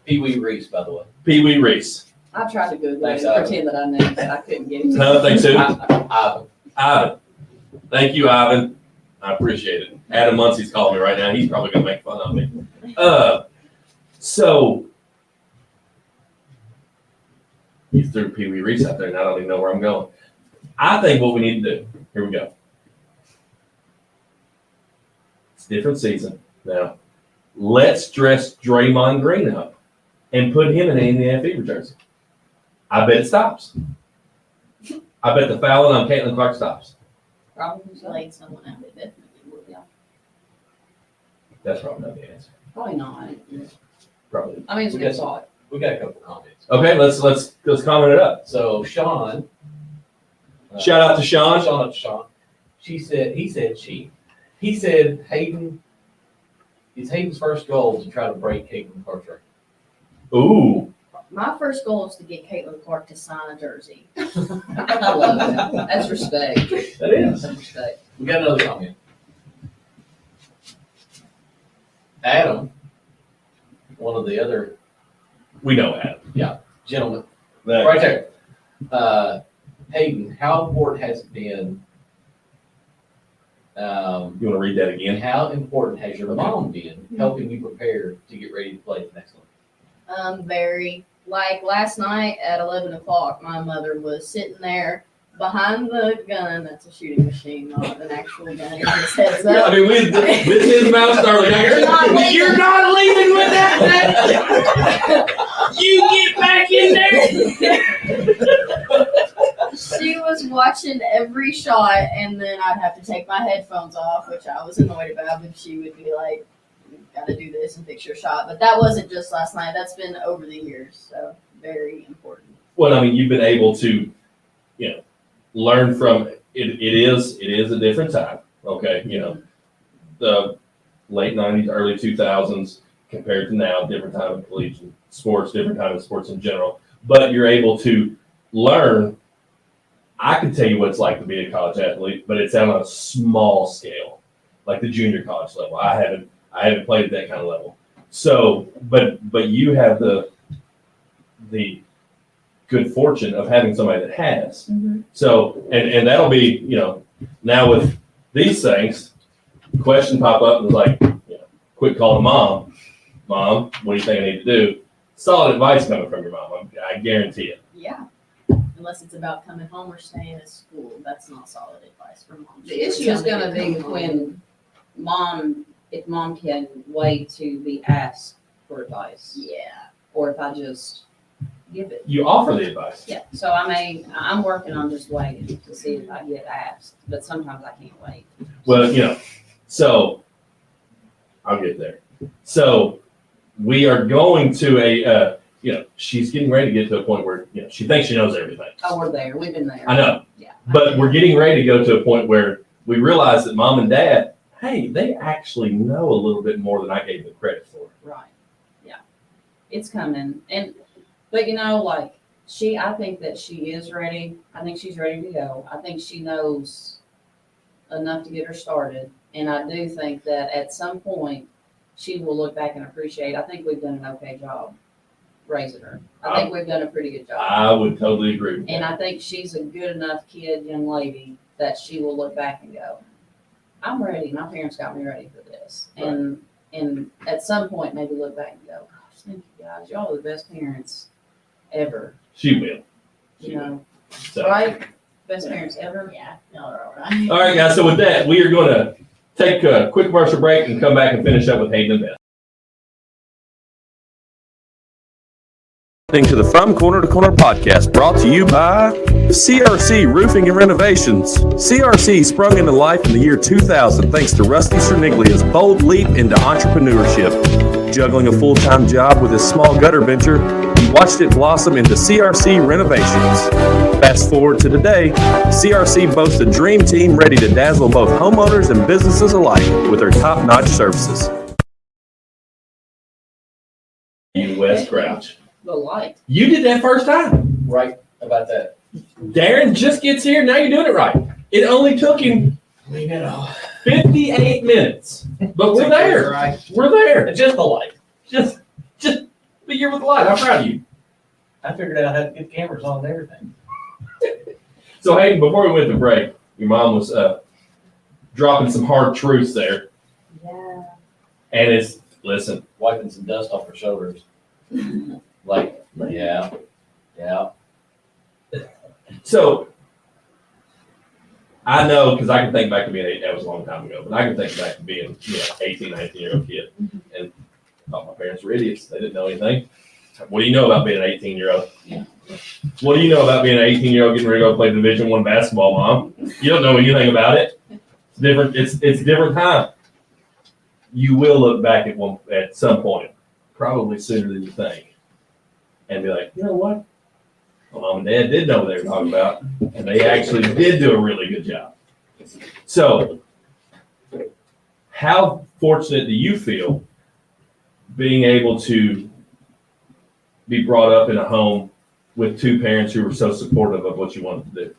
Speaker 5: Pee Wee Reese, by the way.
Speaker 2: Pee Wee Reese.
Speaker 4: I tried to Google it
Speaker 5: Thanks,
Speaker 4: and
Speaker 5: Ivan.
Speaker 4: pretend that I knew, but I couldn't get it.
Speaker 2: Another thing too,
Speaker 5: Ivan.
Speaker 2: Ivan. Thank you, Ivan. I appreciate it. Adam Muncie's calling me right now. He's probably gonna make fun of me. So you threw Pee Wee Reese out there, and I don't even know where I'm going. I think what we need to do. Here we go. It's a different season now. Let's dress Draymond Green up and put him in an Indiana Fever jersey. I bet it stops. I bet the fouling on Caitlin Clark stops.
Speaker 4: Probably so.
Speaker 3: Laid someone out, it definitely would.
Speaker 4: Yeah,
Speaker 2: That's probably not the answer.
Speaker 4: probably not.
Speaker 2: Probably.
Speaker 4: I mean, it's a good thought.
Speaker 5: We got a couple comments.
Speaker 2: Okay, let's comment it up.
Speaker 5: So Sean.
Speaker 2: Shout out to Sean.
Speaker 5: Shout out to Sean. He said it's Hayden's first goal to try to break Caitlin Clark's record.
Speaker 2: Ooh,
Speaker 3: My first goal is to get Caitlin Clark to sign a jersey.
Speaker 4: I love that. That's respect.
Speaker 2: that is.
Speaker 4: That's respect.
Speaker 5: We got another comment. Adam, one of the other
Speaker 2: We know Adam.
Speaker 5: gentlemen,
Speaker 2: That-
Speaker 5: right there. Hayden, how important has it been?
Speaker 2: You want to read that
Speaker 5: And
Speaker 2: again?
Speaker 5: how important has your mom been helping you prepare to get ready to play the next one?
Speaker 3: Very, like last night at 11 o'clock, my mother was sitting there behind the gun. That's a shooting machine, not an actual gun. It just heads
Speaker 2: I
Speaker 3: up.
Speaker 2: mean, this is Mouse Starling. You're not leaving with that. You get back in there.
Speaker 3: She was watching every shot, and then I'd have to take my headphones off, which I was annoyed about, but she would be like, "You've got to do this and fix your shot." But that wasn't just last night. That's been over the years, so very important.
Speaker 2: Well, I mean, you've been able to, learn from it. It is a different time. Okay, the late '90s, early 2000s compared to now, different time in collegiate sports, different time in sports in general. But you're able to learn. I can tell you what it's like to be a college athlete, but it's on a small scale, like the junior college level. I haven't played at that kind of level. So, but you have the good fortune of having somebody that has. So, and that'll be, now with these things, question pop up and it's like, quit calling mom. Mom, what do you think I need to do? Solid advice coming from your mom. I guarantee it.
Speaker 3: Yeah. Unless it's about coming home or staying at school, that's not solid advice for mom.
Speaker 4: The issue is going to be if mom can wait to be asked for advice,
Speaker 3: Yeah.
Speaker 4: or if I just give it.
Speaker 2: You offer the advice.
Speaker 4: Yeah, so I'm working on just waiting to see if I get asked, but sometimes I can't wait.
Speaker 2: Well, so I'll get there. So we are going to she's getting ready to get to a point where, she thinks she knows everything.
Speaker 4: Oh, we're there. We've been there.
Speaker 2: I know.
Speaker 4: Yeah.
Speaker 2: But we're getting ready to go to a point where we realize that mom and dad, hey, they actually know a little bit more than I gave them credit for.
Speaker 4: Right. Yeah. It's coming. But I think that she is ready. I think she's ready to go. I think she knows enough to get her started. And I do think that at some point she will look back and appreciate. I think we've done an okay job raising her. I think we've done a pretty good job.
Speaker 2: I would totally agree with
Speaker 4: And
Speaker 2: that.
Speaker 4: I think she's a good enough young lady, that she will look back and go, I'm ready. My parents got me ready for this.
Speaker 2: Right.
Speaker 4: And at some point maybe look back and go, gosh, thank you guys. Y'all are the best parents ever.
Speaker 2: She will.
Speaker 4: You know,
Speaker 2: So.
Speaker 4: right? Best parents ever.
Speaker 3: Yeah. No, they're all right.
Speaker 2: All right, guys. So with that, we are going to take a quick commercial break and come back and finish up with Hayden and Beth.
Speaker 6: To the From Corner to Corner podcast, brought to you by CRC Roofing and Renovations. CRC sprung into life in the year 2000 thanks to Rusty Cerniglia's bold leap into entrepreneurship. Juggling a full-time job with his small gutter venture, he watched it blossom into CRC Renovations. Fast forward to today, CRC boasts a dream team ready to dazzle both homeowners and businesses alike with their top-notch services.
Speaker 2: You Wes Crouch.
Speaker 4: The light.
Speaker 2: You did that first time.
Speaker 5: Right about that.
Speaker 2: Darren just gets here. Now you're doing it right. It only took him 58 minutes. But we're there.
Speaker 5: Right.
Speaker 2: We're there.
Speaker 5: Just the light.
Speaker 2: Just be here with the light. I'm proud of you.
Speaker 5: I figured out how to get cameras on and everything.
Speaker 2: So Hayden, before we went to break, your mom was dropping some hard truths there,
Speaker 3: Yeah.
Speaker 2: and listen.
Speaker 5: Wiping some dust off her shoulders. Like, yeah.
Speaker 2: So I know, because I can think back to being that was a long time ago, but I can think back to being 18, 19-year-old kid, and I thought my parents were idiots. They didn't know anything. What do you know about being an 18-year-old?
Speaker 4: Yeah.
Speaker 2: What do you know about being an 18-year-old getting ready to go play Division I basketball, Mom? You don't know anything about it. It's different. It's a different time. You will look back at some point, probably sooner than you think, and be like, you know what? Well, Mom and Dad did know what they were talking about, and they actually did do a really good job. So, how fortunate do you feel being able to be brought up in a home with two parents who were so supportive of what you wanted to do?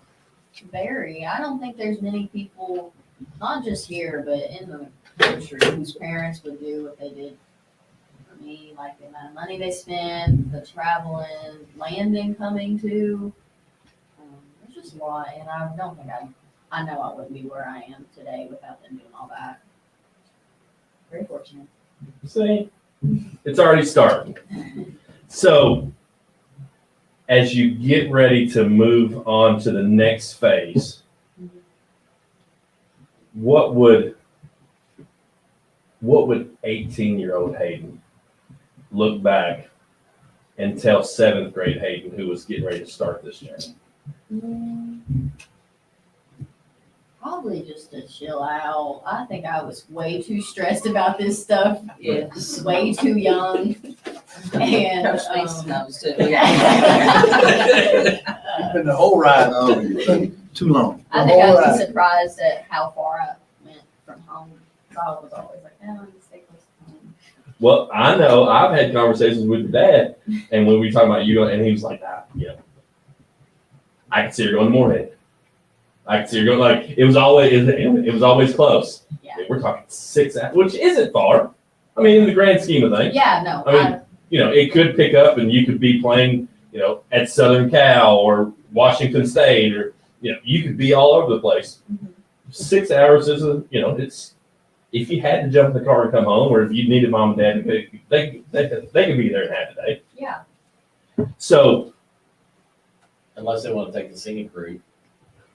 Speaker 3: Very. I don't think there's many people, not just here, but in the country, whose parents would do what they did for me, like the amount of money they spent, the traveling, landing, coming to. There's just a lot, and I don't think I know I wouldn't be where I am today without them doing all that. Very fortunate.
Speaker 2: See, it's already starting. So, as you get ready to move on to the next phase, what would 18-year-old Hayden look back and tell 7th grade Hayden, who was getting ready to start this journey?
Speaker 3: Probably just to chill out. I think I was way too stressed about this stuff.
Speaker 4: Yes.
Speaker 3: Way too young. And
Speaker 4: Coach Mason knows too.
Speaker 7: Been the whole ride too long.
Speaker 3: I think I was surprised at how far I went from home. So I was always like, I'm gonna stay close to home.
Speaker 2: Well, I know I've had conversations with your dad, and when we talk about you, and he was like, I can see her going to Moorhead. I can see her going, like, it was always close.
Speaker 3: Yeah.
Speaker 2: We're talking 6 hours, which isn't far. I mean, in the grand scheme of things.
Speaker 3: Yeah, no.
Speaker 2: I mean, it could pick up and you could be playing, at Southern Cal or Washington State, or, you could be all over the place. 6 hours is it's, if you had to jump in the car and come home, or if you needed mom and dad, they could be there in half a day.
Speaker 3: Yeah.
Speaker 2: So,
Speaker 5: Unless they want to take the scenic route.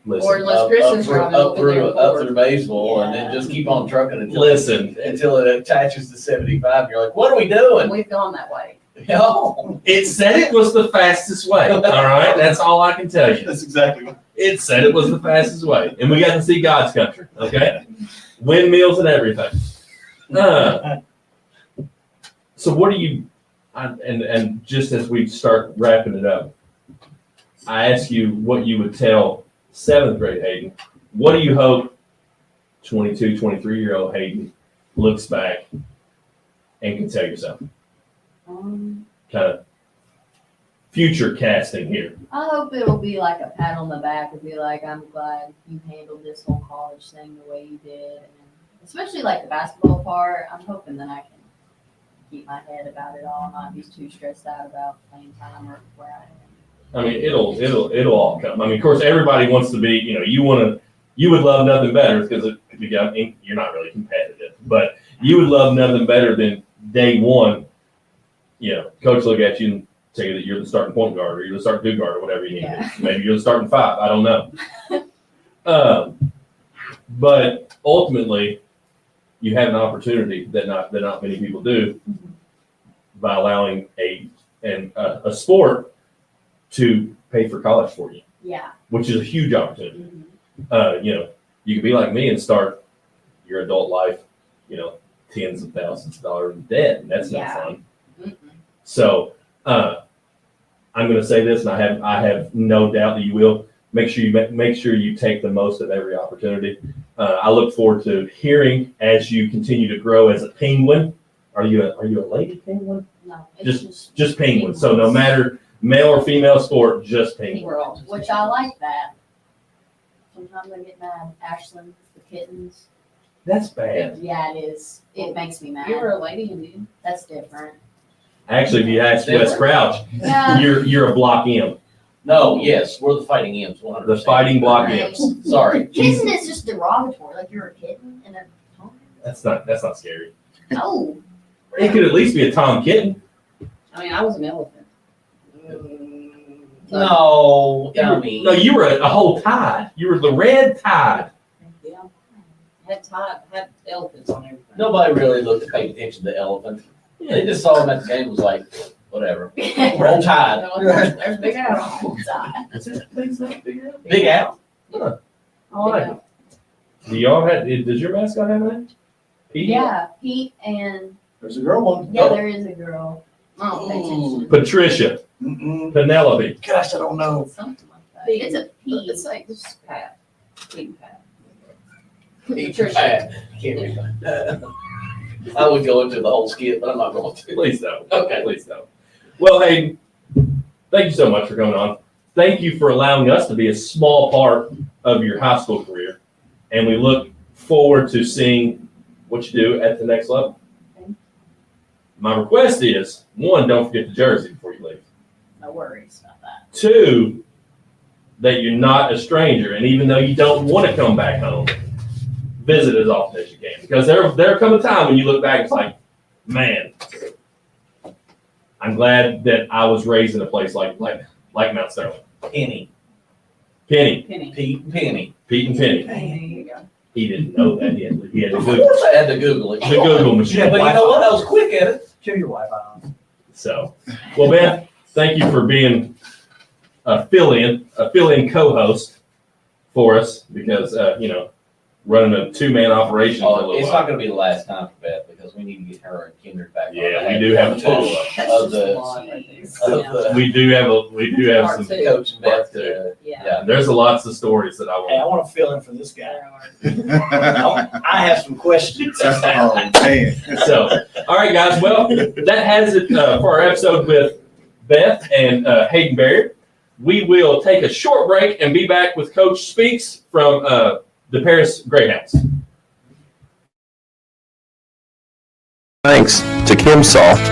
Speaker 2: listen,
Speaker 4: Or unless Christian's driving
Speaker 5: up
Speaker 4: over there.
Speaker 5: through Maysville, and then just keep on trucking until it attaches to 75. And you're like, what are we doing?
Speaker 4: We've gone that way.
Speaker 5: No.
Speaker 2: it said it was the fastest way. All right, that's all I can tell you.
Speaker 7: That's exactly what.
Speaker 2: It said it was the fastest way, and we got to see God's country. Okay, windmills and everything. So what do you? And just as we start wrapping it up, I ask you what you would tell 7th grade Hayden. What do you hope 22, 23-year-old Hayden looks back and can tell yourself? Kind of future casting here.
Speaker 3: I hope it'll be like a pat on the back and be like, I'm glad you handled this whole college thing the way you did. And especially like the basketball part, I'm hoping that I can keep my head about it all, not be too stressed out about playing time or where I am.
Speaker 2: I mean, it'll all come. I mean, of course, everybody wants to be. You would love nothing better because you're not really competitive, but you would love nothing better than day one. Coach look at you and tell you that you're the starting point guard or you're the starting 2 guard or whatever you need to be. Maybe you're the starting 5. I don't know. But ultimately, you have an opportunity that not many people do by allowing a sport to pay for college for you.
Speaker 3: Yeah.
Speaker 2: Which is a huge opportunity. You could be like me and start your adult life, tens of thousands of dollars in debt, and that's not fun. So I'm going to say this, and I have no doubt that you will. Make sure you take the most of every opportunity. I look forward to hearing as you continue to grow as a penguin. Are you a lady penguin?
Speaker 3: No, it's
Speaker 2: Just penguin. So no matter male or female sport, just penguin.
Speaker 3: which I like that. Sometimes I get mad. Ashland, the kittens.
Speaker 2: That's bad.
Speaker 3: Yeah, it is. It makes me mad.
Speaker 4: You were a Lady Indian.
Speaker 3: That's different.
Speaker 2: Actually, if you ask Wes Crouch,
Speaker 3: Yeah.
Speaker 2: you're a block M.
Speaker 5: No, yes, we're the Fighting M's, 100%.
Speaker 2: The fighting block
Speaker 3: Right.
Speaker 2: M's.
Speaker 5: Sorry.
Speaker 3: Kitten is just derogatory, like you're a kitten and a Tom.
Speaker 2: That's not scary.
Speaker 3: No.
Speaker 2: It could at least be a Tom Kitten.
Speaker 4: I mean, I was an elephant.
Speaker 5: No, I mean.
Speaker 2: No, you were a whole tide. You were the red tide.
Speaker 4: Yeah. Had elephants on everything.
Speaker 5: Nobody really paid attention to the elephant. They just saw him at the game, was like, whatever.
Speaker 3: Right.
Speaker 5: Roll Tide.
Speaker 4: There's Big Al.
Speaker 5: Big Al.
Speaker 2: I like it. Does your mascot have that? Pete?
Speaker 3: Yeah, Pete and,
Speaker 7: There's a girl one.
Speaker 3: yeah, there is a girl. I don't pay attention.
Speaker 2: Patricia.
Speaker 7: Mm-mm.
Speaker 2: Penelope.
Speaker 7: Gosh, I don't know.
Speaker 3: Something like that. It's a Pete.
Speaker 4: It's like just Pat. Pete and Pat.
Speaker 5: Patricia. Can't read that. I would go into the whole skit, but I'm not going to.
Speaker 2: Please don't.
Speaker 5: Okay.
Speaker 2: Please don't. Well, Hayden, thank you so much for coming on. Thank you for allowing us to be a small part of your high school career. And we look forward to seeing what you do at the next level.
Speaker 3: Okay.
Speaker 2: My request is, one, don't forget the jersey before you leave.
Speaker 3: No worries about that.
Speaker 2: Two, that you're not a stranger. And even though you don't want to come back home, visit as often as you can. Because there come a time when you look back, it's like, man, I'm glad that I was raised in a place like Mount Sterling.
Speaker 5: Penny.
Speaker 2: Penny.
Speaker 5: Pete and Penny.
Speaker 2: Pete and Penny.
Speaker 4: There you go.
Speaker 2: He didn't know that. He had to
Speaker 5: Of
Speaker 2: Google
Speaker 5: course I had to Google it.
Speaker 2: the Google machine.
Speaker 5: Yeah, but you know what? I was quick at it.
Speaker 7: Kill your wife out.
Speaker 2: So, well, Ben, thank you for being a fill-in co-host for us because, running a two-man operation for a little
Speaker 5: It's
Speaker 2: while.
Speaker 5: not going to be the last time for Beth because we need to get her and Kendrick back.
Speaker 2: Yeah,
Speaker 5: on.
Speaker 2: we do have a follow-up.
Speaker 4: That's
Speaker 5: Of
Speaker 4: just
Speaker 5: the-
Speaker 4: a lot right there.
Speaker 5: Of the
Speaker 2: We do have
Speaker 4: Part
Speaker 2: some.
Speaker 4: two.
Speaker 5: coach and Beth.
Speaker 4: Yeah.
Speaker 2: Yeah, there's lots of stories that I
Speaker 7: Hey, I
Speaker 2: want.
Speaker 7: want to fill in for this guy.
Speaker 4: There are.
Speaker 7: I have some questions.
Speaker 8: Oh, man.
Speaker 2: So, all right, guys. Well, that has it for our episode with Beth and Hayden Barrier. We will take a short break and be back with Coach Speaks from the Paris Greyhounds.
Speaker 6: Thanks to KimSoft,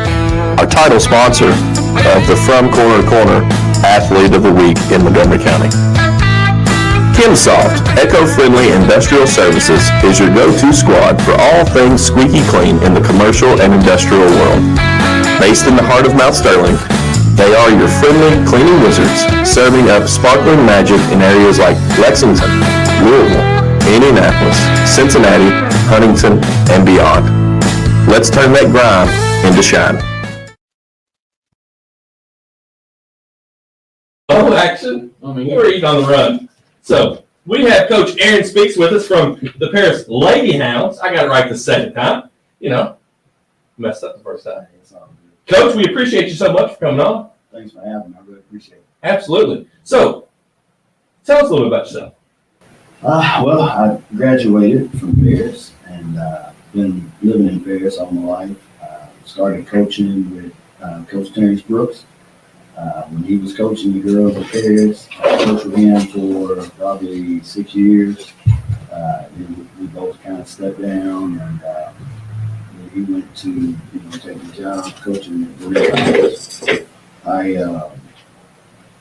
Speaker 6: our title sponsor of the From Corner to Corner Athlete of the Week in Montgomery County. KimSoft, eco-friendly industrial services, is your go-to squad for all things squeaky clean in the commercial and industrial world. Based in the heart of Mount Sterling, they are your friendly cleaning wizards, serving up sparkling magic in areas like Lexington, Louisville, Indianapolis, Cincinnati, Huntington, and beyond. Let's turn that grime into shine.
Speaker 2: Oh, action. We're eating on the run. So we have Coach Aaron Speaks with us from the Paris LadyHounds. I got it right the second time. Messed up the first time. Coach, we appreciate you so much for coming on.
Speaker 8: Thanks for having me. I really appreciate it.
Speaker 2: Absolutely. So tell us a little bit about yourself.
Speaker 8: Well, I graduated from Paris and been living in Paris all my life. Started coaching with Coach Terrence Brooks. When he was coaching the girls at Paris, I coached with him for probably 6 years. Then we both kind of stepped down, and then he went to take the job coaching at the LadyHounds. I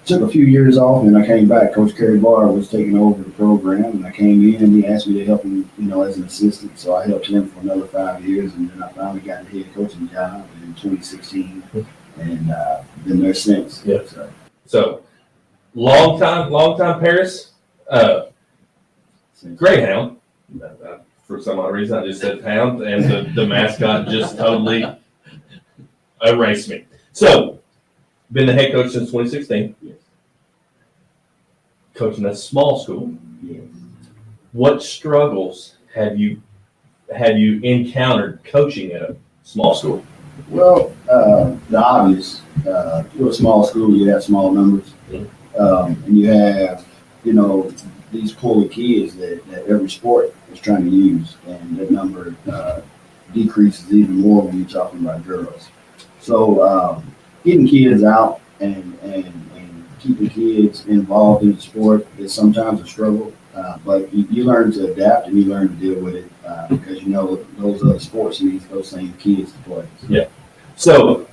Speaker 8: took a few years off, and I came back. Coach Kerry Barr was taking over the program, and I came in, and he asked me to help him, as an assistant. So I helped him for another 5 years, and then I finally got the head coaching job in 2016, and been there since.
Speaker 2: Yeah. So long time Paris Greyhound. For some odd reason, I just said hound, and the mascot just totally erased me. So, been the head coach since 2016.
Speaker 8: Yes.
Speaker 2: Coaching at a small school.
Speaker 8: Yes.
Speaker 2: What struggles have you encountered coaching at a small school?
Speaker 8: Well, the obvious. You're a small school, you have small numbers, and you have, these poor kids that every sport is trying to use, and that number decreases even more when you're talking about girls. So getting kids out and keeping kids involved in the sport is sometimes a struggle, but you learn to adapt and you learn to deal with it because those other sports need those same kids to play.
Speaker 2: Yeah. So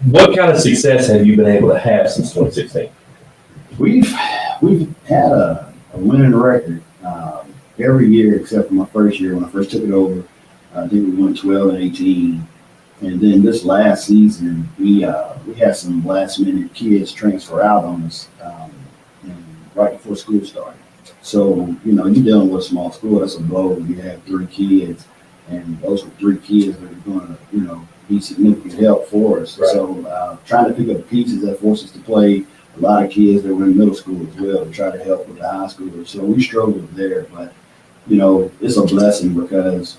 Speaker 2: what kind of success have you been able to have since 2016?
Speaker 8: We've had a winning record every year except for my first year when I first took it over. I think we went 12 and 18, and then this last season we had some last minute kids transfer out on us right before school started. So you're dealing with a small school. That's a blow. You have 3 kids, and those are 3 kids that are going to be significant help for us.
Speaker 2: Right.
Speaker 8: So trying to pick up pieces that forced us to play a lot of kids that were in middle school as well to try to help with the high schoolers. So we struggled there, but it's a blessing because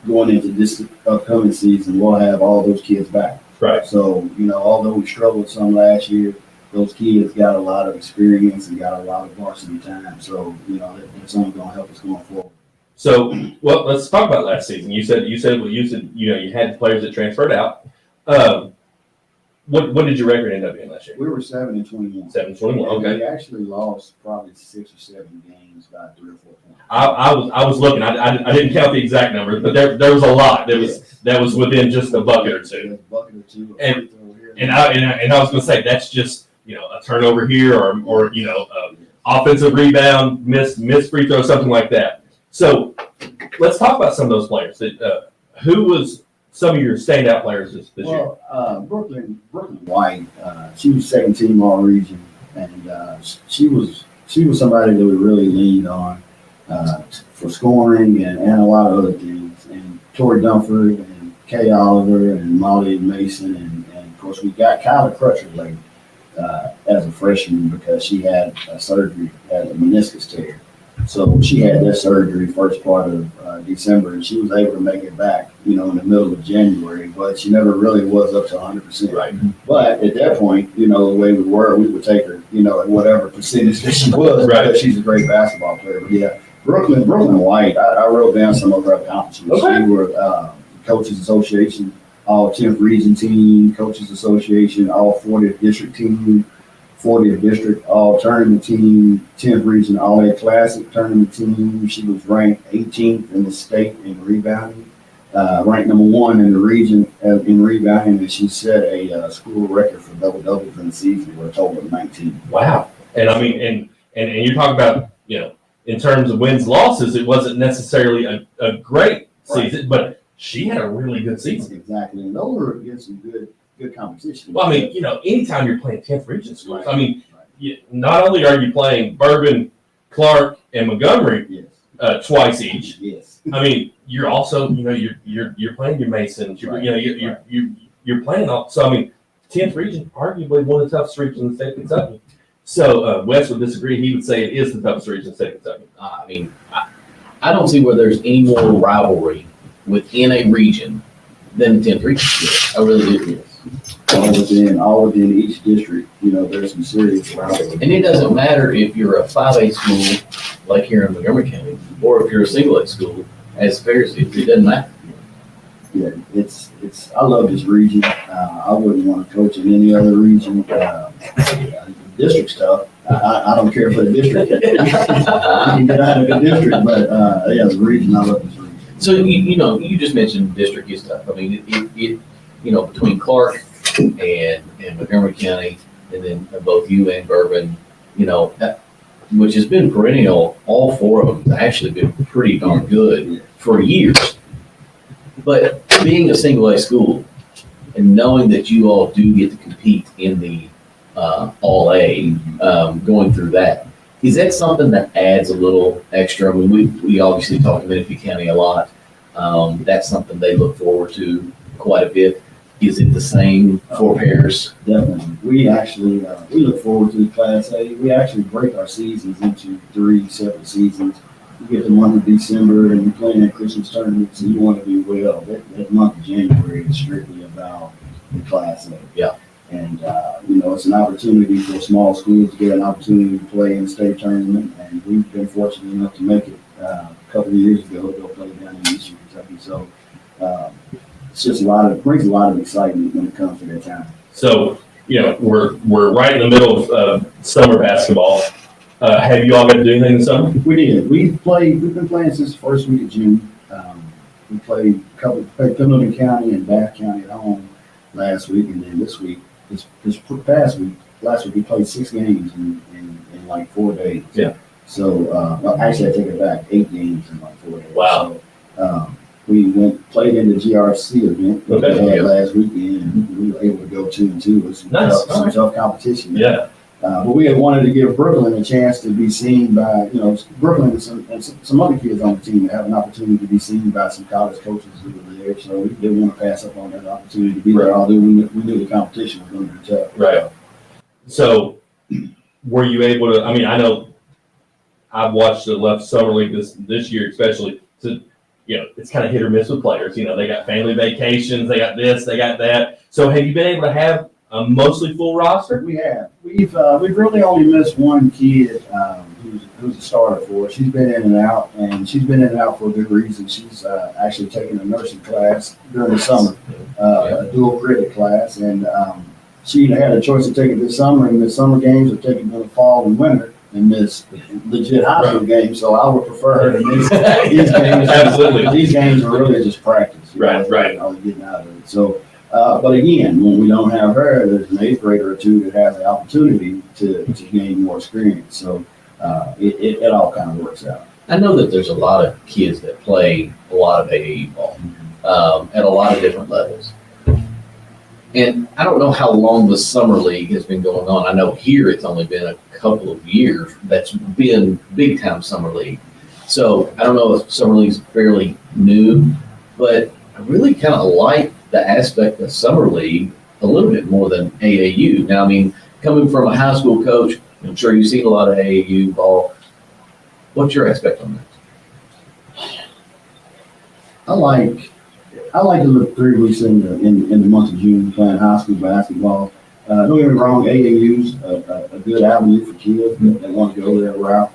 Speaker 8: going into this upcoming season, we'll have all those kids back.
Speaker 2: Right.
Speaker 8: So although we struggled some last year, those kids got a lot of experience and got a lot of varsity time. So it's only going to help us going forward.
Speaker 2: So, well, let's talk about last season. You said you had players that transferred out. What did your record end up being last year?
Speaker 8: We were 7-21.
Speaker 2: 7-21. Okay.
Speaker 8: We actually lost probably 6 or 7 games by 3 or 4 points.
Speaker 2: I was looking. I didn't count the exact numbers, but there was a lot. That was within just a bucket or two.
Speaker 8: A bucket or two.
Speaker 2: And I was going to say that's just a turnover here or offensive rebound, missed free throw, something like that. So let's talk about some of those players. Who was some of your standout players this year?
Speaker 8: Well, Brooklyn White, she was second team all region, and she was somebody that we really leaned on for scoring and a lot of other things. And Tori Dunford and Kay Oliver and Molly Mason and of course we got Kyla Crutcher late as a freshman because she had a surgery, had a meniscus tear. So she had that surgery first part of December, and she was able to make it back, in the middle of January, but she never really was up to 100%.
Speaker 2: Right.
Speaker 8: But at that point, the way we would take her, at whatever percentage that she was,
Speaker 2: right.
Speaker 8: Because she's a great basketball player. But yeah, Brooklyn White, I wrote down some of her accomplishments.
Speaker 2: Okay.
Speaker 8: She were Coaches Association, all 10th region team, Coaches Association, all 40th district team, 40th district all tournament team, 10th region all A classic tournament team. She was ranked 18th in the state in rebounding, ranked number 1 in the region in rebounding, and she set a school record for double for the season with a total of 19.
Speaker 2: Wow. And I mean, and you're talking about, in terms of wins, losses, it wasn't necessarily a great season, but she had a really good season.
Speaker 8: Exactly. And those were against some good competition.
Speaker 2: Well, I mean, anytime you're playing 10th region schools,
Speaker 8: Right.
Speaker 2: I mean, not only are you playing Bourbon, Clark, and Montgomery
Speaker 8: Yes.
Speaker 2: Twice each,
Speaker 8: Yes.
Speaker 2: I mean, you're also, you're playing your Masons, you're playing all. So I mean, 10th region, arguably one of the toughest regions in the state of Kentucky. So Wes would disagree. He would say it is the toughest region in the state of Kentucky.
Speaker 5: I mean, I don't see where there's any more rivalry within a region than the 10th region. I really do.
Speaker 8: All within each district, there's some serious rivalry.
Speaker 5: And it doesn't matter if you're a 5A school like here in Montgomery County, or if you're a single A school as Ferris is. It doesn't matter.
Speaker 8: Yeah, it's. I love this region. I wouldn't want to coach in any other region. District stuff. I don't care for the district. You can get out of the district, but the region. I love this region.
Speaker 5: So you just mentioned district is tough. I mean, it between Clark and Montgomery County, and then both you and Bourbon, which has been perennial. All 4 of them have actually been pretty darn good for years. But being a single A school and knowing that you all do get to compete in the all A, going through that, is that something that adds a little extra? I mean, we obviously talk to Menifee County a lot. That's something they look forward to quite a bit. Is it the same for Paris?
Speaker 8: Definitely. We actually we look forward to the Class A. We actually break our seasons into 3 separate seasons. You get the month of December and you're playing at Christmas tournament, so you want to do well. That month of January is strictly about the Class A.
Speaker 5: Yeah.
Speaker 8: And, it's an opportunity for small schools to get an opportunity to play in the state tournament. And we've been fortunate enough to make it a couple of years ago. They'll play down in Eastern Kentucky. So it's just brings a lot of excitement when it comes to that time.
Speaker 2: So, we're right in the middle of summer basketball. Have you all got to do anything in the summer?
Speaker 8: We did. We've been playing since the first week of June. We played Pendleton County and Bath County at home last week, and then this past week, last week we played 6 games in like 4 days.
Speaker 2: Yeah.
Speaker 8: So, well, actually I take it back, 8 games in like 4 days.
Speaker 2: Wow.
Speaker 8: So, we played in the GRC event that
Speaker 2: Okay.
Speaker 8: we had last weekend, and we were able to go 2-2 with some,
Speaker 2: Nice.
Speaker 8: some tough competition.
Speaker 2: Yeah.
Speaker 8: But we had wanted to give Brooklyn a chance to be seen by, Brooklyn and some other kids on the team to have an opportunity to be seen by some college coaches who were there. So we didn't want to pass up on that opportunity to be there, although we knew the competition was going to be tough.
Speaker 2: Right. So were you able to, I mean, I know I've watched the left summer league this year, especially to, it's kind of hit or miss with players. They got family vacations, they got this, they got that. So have you been able to have a mostly full roster?
Speaker 8: We have. We've really only missed one kid who's a starter for us. She's been in and out, and she's been in and out for a good reason. She's actually taking a nursing class during the summer, a dual credit class, and she had a choice to take it this summer and miss summer games, or take it in the fall and winter and miss legit high school games. So I would prefer her to miss these games.
Speaker 2: Absolutely.
Speaker 8: These games are really just practice.
Speaker 2: Right.
Speaker 8: I was getting out of it. So. But again, when we don't have her, there's an 8th grader or 2 that has the opportunity to gain more experience. So it all kind of works out.
Speaker 5: I know that there's a lot of kids that play a lot of AAU ball at a lot of different levels. And I don't know how long the summer league has been going on. I know here it's only been a couple of years that's been big time summer league. So I don't know if summer league's fairly new, but I really kind of like the aspect of summer league a little bit more than AAU. Now, I mean, coming from a high school coach, I'm sure you've seen a lot of AAU ball. What's your aspect on that?
Speaker 8: I like to look 3 weeks in the month of June playing high school basketball. Don't get me wrong, AAU's a good avenue for kids that want to go that route.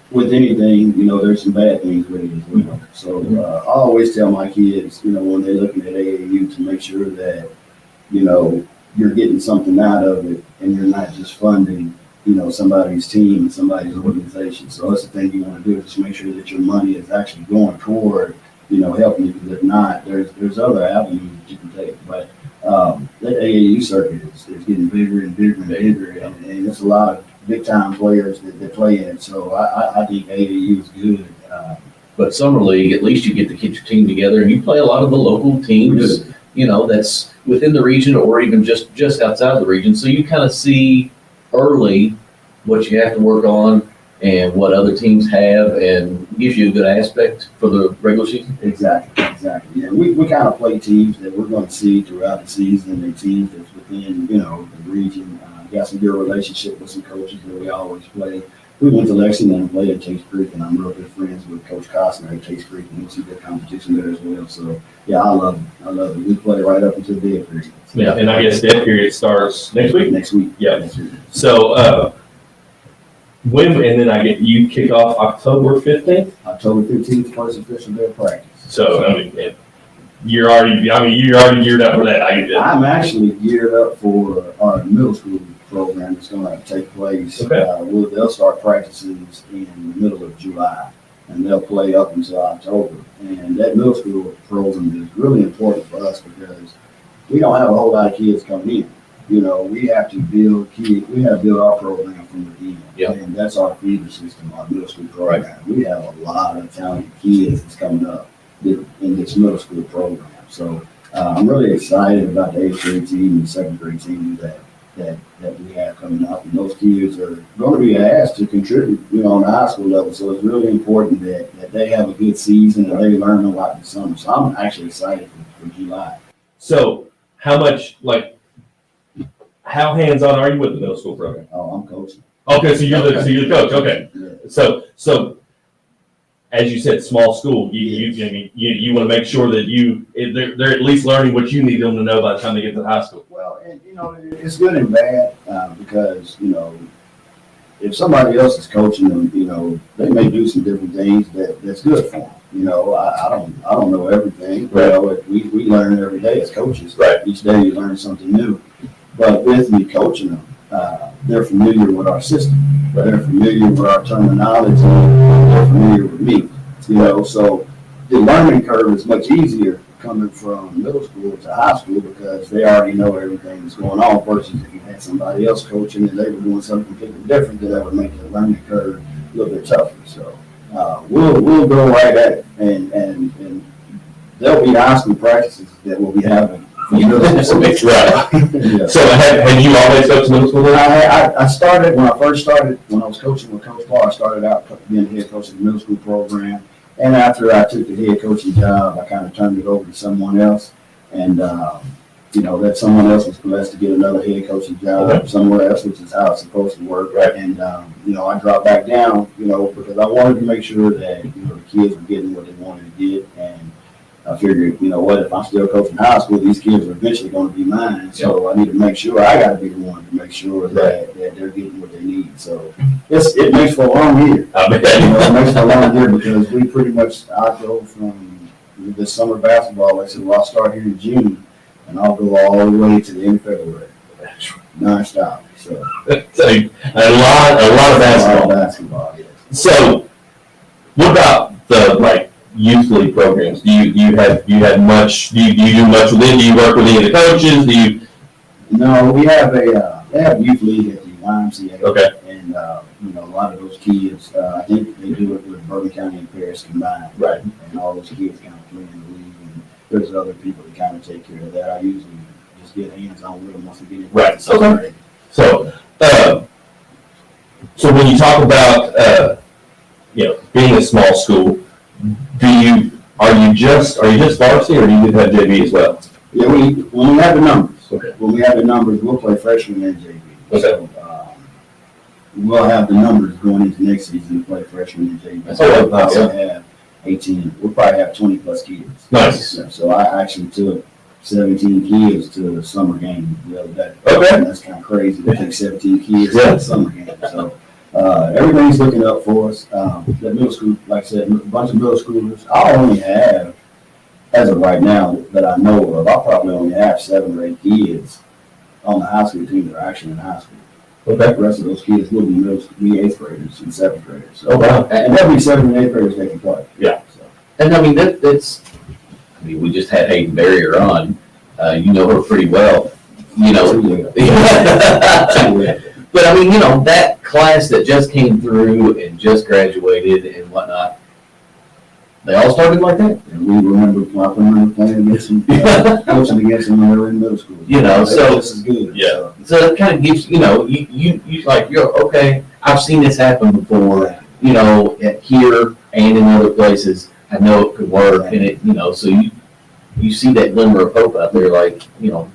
Speaker 8: With anything, there's some bad things with it as well. So I always tell my kids, when they're looking at AAU, to make sure that, you're getting something out of it and you're not just funding, somebody's team and somebody's organization. So that's the thing you want to do, is just make sure that your money is actually going toward, helping you. Because if not, there's other avenues that you can take. But that AAU circuit is getting bigger and bigger and bigger, and there's a lot of big time players that play in it. So I think AAU is good.
Speaker 5: But summer league, at least you get to get your team together and you play a lot of the local teams, that's within the region or even just outside the region. So you kind of see early what you have to work on and what other teams have, and gives you a good aspect for the regular season.
Speaker 8: Exactly. Yeah, we kind of play teams that we're going to see throughout the season, and teams that's within, the region. Got some good relationship with some coaches that we always play. We went to Lexington and played at Chase Creek, and I'm real good friends with Coach Costner at Chase Creek, and we see good competition there as well. So, yeah, I love it. We play right up until the dead period.
Speaker 2: Yeah, and I guess dead period starts next week?
Speaker 8: Next week.
Speaker 2: Yeah.
Speaker 8: Next week.
Speaker 2: So, and then you kick off October 15th?
Speaker 8: October 15th, first official day of practice.
Speaker 2: So, I mean, you're already geared up for that.
Speaker 8: I'm actually geared up for our middle school program that's going to take place.
Speaker 2: Okay.
Speaker 8: They'll start practices in the middle of July, and they'll play up until October. And that middle school program is really important for us because we don't have a whole lot of kids coming in. We have to build our program from within.
Speaker 5: Yep.
Speaker 8: And that's our feeder system, our middle school program. Right. We have a lot of talented kids that's coming up in this middle school program. So I'm really excited about the 8th grade team and the 2nd grade team that we have coming up. And those kids are going to be asked to contribute, on the high school level. So it's really important that they have a good season and they learn a lot this summer. So I'm actually excited for July.
Speaker 2: So how hands-on are you with the middle school program?
Speaker 8: Oh, I'm coaching.
Speaker 2: Okay, so you're the coach. Okay.
Speaker 8: Yeah.
Speaker 2: So as you said, small school, you want to make sure that they're at least learning what you need them to know by the time they get to high school.
Speaker 8: Well, and it's good and bad because if somebody else is coaching them, they may do some different things that's good for them. I don't know everything.
Speaker 2: Right.
Speaker 8: We learn every day as coaches.
Speaker 2: Right.
Speaker 8: Each day you learn something new. But with me coaching them, they're familiar with our system.
Speaker 2: Right.
Speaker 8: They're familiar with our terminology. They're familiar with me. So the learning curve is much easier coming from middle school to high school because they already know everything that's going on versus if you had somebody else coaching and they were doing something completely different, then that would make the learning curve a little bit tougher. So we'll go right at it, and there'll be high school practices that we'll be having.
Speaker 2: Right.
Speaker 8: Yeah.
Speaker 2: So have you always coached middle school?
Speaker 8: I started when I first started when I was coaching with Coach Paul. I started out being the head coach of the middle school program, and after I took the head coaching job, I kind of turned it over to someone else, and that someone else was blessed to get another head coaching job somewhere else, which is how it's supposed to work.
Speaker 2: Right.
Speaker 8: And I dropped back down, because I wanted to make sure that the kids were getting what they wanted to get, and I figured, if I'm still coaching high school, these kids are eventually going to be mine. So I need to make sure I got to be the one to make sure that they're getting what they need. So it makes for a long year.
Speaker 2: I bet.
Speaker 8: It makes for a long year because we pretty much, I go from this summer basketball. I said, well, I'll start here in June and I'll go all the way to the end of February, nonstop. So
Speaker 2: a lot of
Speaker 8: basketball. Yes.
Speaker 2: So what about the youth league programs? Do you have much? Do you do much with them? Do you work with any of the coaches?
Speaker 8: No, we have they have youth league at the YMCA.
Speaker 2: Okay.
Speaker 8: And a lot of those kids, I think they do it with Bourbon County and Paris combined.
Speaker 2: Right.
Speaker 8: And all those kids kind of play in the league, and there's other people that kind of take care of that. I usually just get hands on with them once we get in.
Speaker 2: Right. Okay. So, so when you talk about being a small school, are you just varsity, or do you have JV as well?
Speaker 8: Yeah, when we have the numbers.
Speaker 2: Okay.
Speaker 8: When we have the numbers, we'll play freshman and JV.
Speaker 2: Okay.
Speaker 8: So, we'll have the numbers going into next season to play freshman and JV.
Speaker 2: That's
Speaker 8: So
Speaker 2: all right.
Speaker 8: we'll probably have 18. We'll probably have 20 plus kids.
Speaker 2: Nice.
Speaker 8: So I actually took 17 kids to the summer game the other day.
Speaker 2: Okay.
Speaker 8: And that's kind of crazy to take 17 kids to
Speaker 2: Yeah.
Speaker 8: the summer game. So everything's looking up for us. The middle school, like I said, a bunch of middle schoolers. I only have, as of right now, that I know of, I'll probably only have 7 or 8 kids on the high school team that are actually in high school.
Speaker 2: Okay.
Speaker 8: The rest of those kids will be middle school, be 8th graders and 7th graders. So,
Speaker 2: Oh, wow.
Speaker 8: and there'll be 7th and 8th graders that can play.
Speaker 2: Yeah.
Speaker 8: So.
Speaker 5: And I mean, we just had Hayden Barrier on. You know her pretty well. But I mean, that class that just came through and just graduated and whatnot, they all started like that.
Speaker 8: And we remember playing against them, coaching against them when they were in middle school.
Speaker 5: So
Speaker 8: this is good.
Speaker 2: Yeah.
Speaker 5: So it kind of gives, you're okay. I've seen this happen before, here and in other places. I know it could work, and it, so you see that glimmer of hope out there,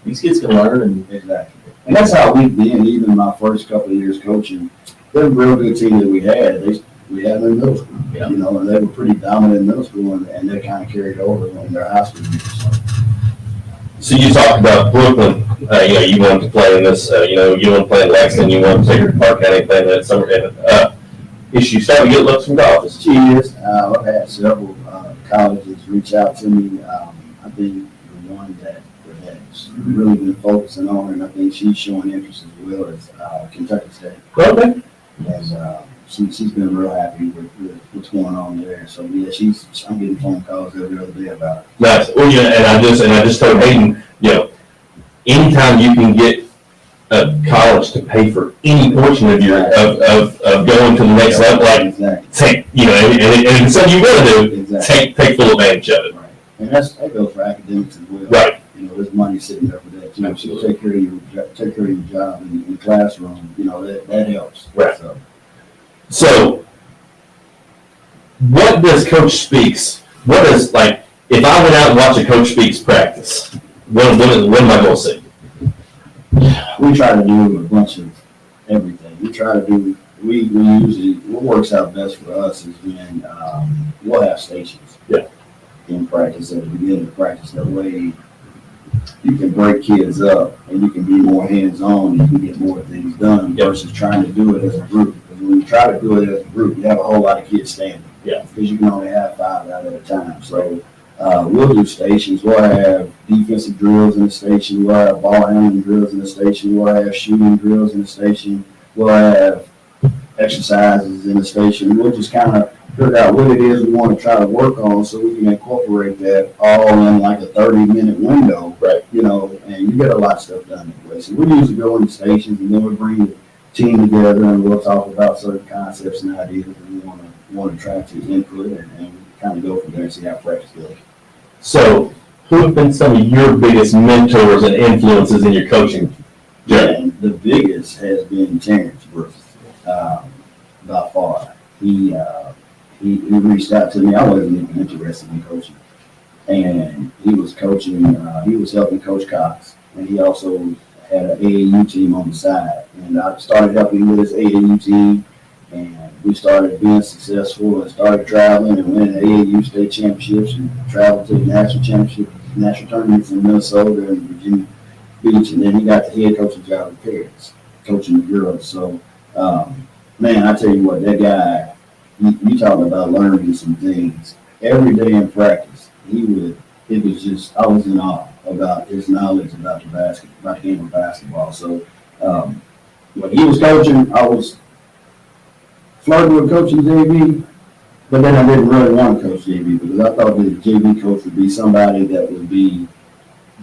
Speaker 5: these kids can learn. And
Speaker 8: Exactly. And that's how we've been, even my first couple of years coaching. They're a real good team that we had. We had them in middle school,
Speaker 5: Yeah.
Speaker 8: and they were pretty dominant in middle school, and they kind of carried over in their high school years.
Speaker 2: So you talked about Brooklyn. You wanted to play in this. You want to play in Lexington. You want to take your Park County play in that summer. Is you starting to get looks from colleges?
Speaker 8: She is. I've had several colleges reach out to me. I think the one that has really been focusing on, and I think she's showing interest as well, is Kentucky State.
Speaker 2: Okay.
Speaker 8: And she's been real happy with what's going on there. So yeah, I'm getting phone calls every other day about it.
Speaker 2: Nice. Well, and I just told Hayden, anytime you can get a college to pay for any portion of your of going to the next level,
Speaker 8: Exactly.
Speaker 2: take and it's something you want to do.
Speaker 8: Exactly.
Speaker 2: Take full advantage of it.
Speaker 8: Right. And that goes for academics as well.
Speaker 2: Right.
Speaker 8: There's money sitting there for that too.
Speaker 2: Absolutely.
Speaker 8: So take care of your job in the classroom. That helps.
Speaker 2: Right.
Speaker 8: So.
Speaker 2: So, what does Coach Speaks? If I went out and watched a Coach Speaks practice, what am I going to see?
Speaker 8: We try to do a bunch of everything. We try to do. We usually what works out best for us is when we'll have stations.
Speaker 2: Yeah.
Speaker 8: In practice at the beginning of practice, that way you can break kids up and you can be more hands-on and you can get more things done versus trying to do it as a group. Because when you try to do it as a group, you have a whole lot of kids standing.
Speaker 2: Yeah.
Speaker 8: Because you can only have 5 out at a time. So we'll do stations. We'll have defensive drills in the station. We'll have ball handling drills in the station. We'll have shooting drills in the station. We'll have exercises in the station. We'll just kind of figure out what it is we want to try to work on so we can incorporate that all in like a 30-minute window.
Speaker 2: Right.
Speaker 8: You know, and you get a lot of stuff done that way. So we usually go into stations and then we bring the team together and we'll talk about certain concepts and ideas that we want to try to input and kind of go from there and see how practice goes.
Speaker 2: So, who have been some of your biggest mentors and influences in your coaching journey?
Speaker 8: And the biggest has been Terrence Brooks, by far. He reached out to me. I wasn't even interested in coaching. And he was coaching, he was helping Coach Cox. And he also had an AAU team on the side. And I started helping with his AAU team. And we started being successful and started traveling and winning AAU state championships and traveled to the national tournaments in Minnesota and Virginia Beach. And then he got the head coaching job at Paris, coaching the girls. So, man, I tell you what, that guy, you talking about learning some things. Every day in practice, it was just, I was in awe about his knowledge about the game of basketball. So, when he was coaching, I was flirting with coaching JV, but then I didn't really want to coach JV because I thought that the JV coach would be somebody that would be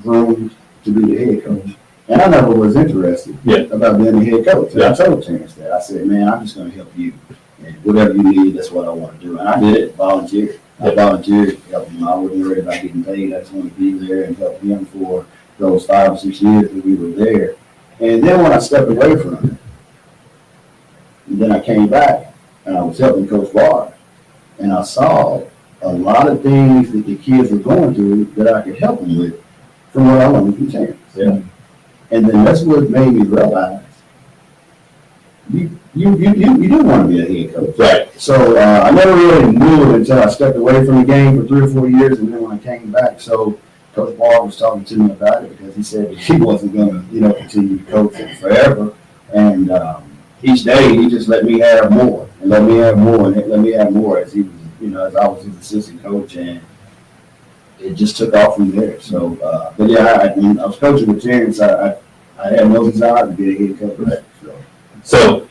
Speaker 8: groomed to be the head coach. And I never was interested about being the head coach. And I told Terrence that. I said, man, I'm just going to help you. And whatever you need, that's what I want to do. And I did it, volunteered. I volunteered to help him. I wasn't worried about getting paid. I just wanted to be there and help him for those 5 or 6 years that we were there. And then when I stepped away from it, and then I came back and I was helping Coach Barr. And I saw a lot of things that the kids were going through that I could help them with from what I learned from Terrence.
Speaker 2: Yeah.
Speaker 8: And then that's what made me realize you do want to be a head coach.
Speaker 2: Right.
Speaker 8: So I never really knew it until I stepped away from the game for 3 or 4 years, and then when I came back, so Coach Barr was talking to me about it because he said that he wasn't going to, continue to coach it forever. And each day he just let me have more and let me have more and let me have more as he was, as I was his assistant coach, and it just took off from there. So, but yeah, when I was coaching with Terrence, I had no desire to be a head coach. Right?
Speaker 2: So,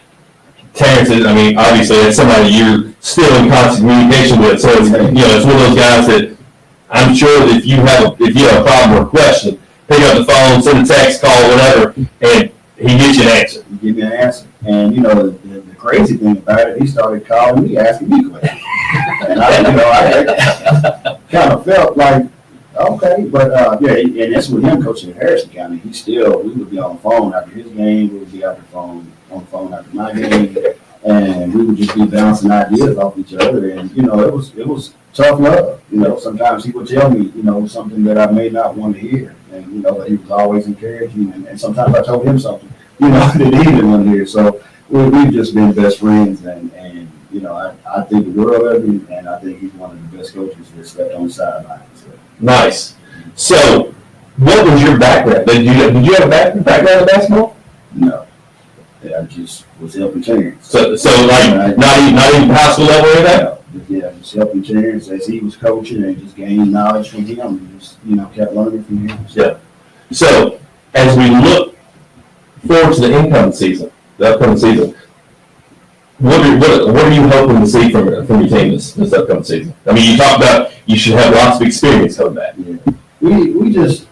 Speaker 2: Terrence is, obviously that's somebody you're still in constant communication with. So it's, it's one of those guys that I'm sure that if you have a problem or a question, pick up the phone, send a text, call, whatever, and he gets you an answer.
Speaker 8: He give me an answer. And the crazy thing about it, he started calling me, asking me questions. And I kind of felt like, okay, but and that's with him coaching at Harrison County. We would be on the phone after his game, we would be on the phone after my game, and we would just be bouncing ideas off each other. And it was tough love. Sometimes he would tell me something that I may not want to hear, and but he was always encouraging. And sometimes I told him something that he didn't want to hear. So we've just been best friends, and I think the world of him, and I think he's one of the best coaches that stepped on the sidelines. So.
Speaker 2: Nice. So, what was your background? Did you have a background in basketball?
Speaker 8: No. I just was helping Terrence.
Speaker 2: So like not even high school level or anything?
Speaker 8: Yeah, just helping Terrence as he was coaching and just gaining knowledge from him and just, kept learning from him.
Speaker 2: Yeah. So, as we look forward to the upcoming season, what are you hoping to see from your team this upcoming season? You talked about you should have lots of experience coming back.
Speaker 8: Yeah. We just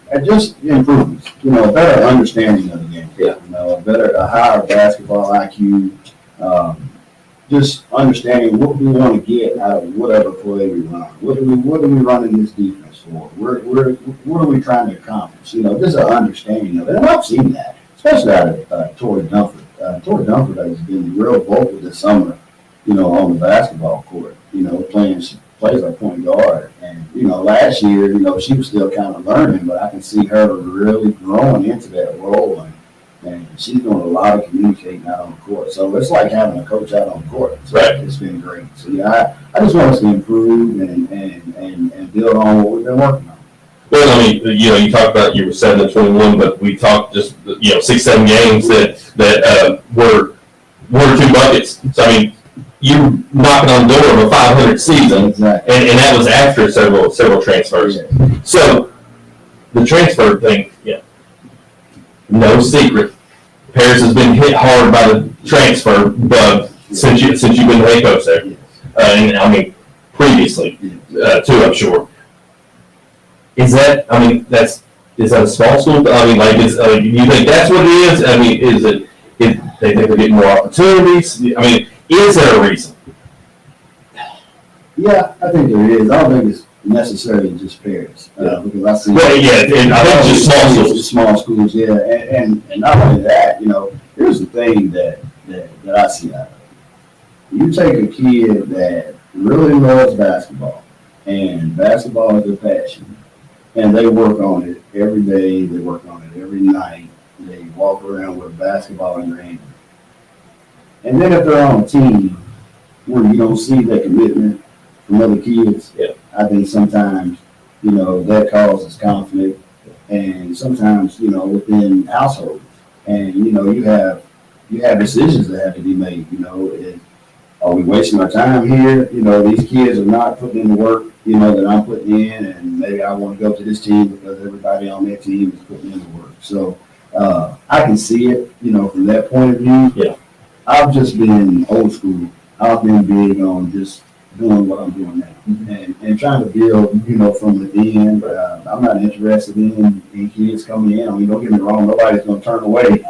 Speaker 8: improvements, a better understanding of the game.
Speaker 2: Yeah.
Speaker 8: A higher basketball IQ, just understanding what we want to get out of whatever play we run. What are we running this defense for? What are we trying to accomplish? Just an understanding of it. And I've seen that, especially out of Torrey Dunford. Torrey Dunford has been real vocal this summer, on the basketball court, plays like point guard. And, last year, she was still kind of learning, but I can see her really growing into that role. And she's doing a lot of communicating out on the court. So it's like having a coach out on the court. So it's been great. So, I just want us to improve and build on what we've been working on.
Speaker 2: Well, you talked about you were 7-21, but we talked just 6-7 games that were 2 buckets. So you knocking on the door of a 500 season,
Speaker 8: exactly.
Speaker 2: and that was after several transfers. Yeah. So the transfer thing, no secret. Paris has been hit hard by the transfer bug since you've been the head coach there.
Speaker 8: Yes.
Speaker 2: and I mean, previously, too, I'm sure. Is that, I mean, is that a small school? I mean, like, do you think that's what it is? I mean, they think they're getting more opportunities? I mean, is there a reason?
Speaker 8: Yeah, I think there is. I don't think it's necessarily just parents, because I see.
Speaker 2: Well, yeah, and I think it's just small schools.
Speaker 8: Just small schools, yeah, and not only that, here's the thing that I see out of it. You take a kid that really loves basketball, and basketball is their passion, and they work on it every day, they work on it every night, they walk around with basketball in their hand. And then if they're on a team where you don't see that commitment from other kids, I think sometimes, that causes conflict, and sometimes, within households, and, you have decisions that have to be made, are we wasting our time here? These kids are not putting in the work, that I'm putting in, and maybe I want to go to this team because everybody on that team is putting in the work. So I can see it, from that point of view.
Speaker 2: Yeah.
Speaker 8: I've just been old school. I've been big on just doing what I'm doing now, and trying to build, from within. I'm not interested in kids coming in. I mean, don't get me wrong, nobody's going to turn away,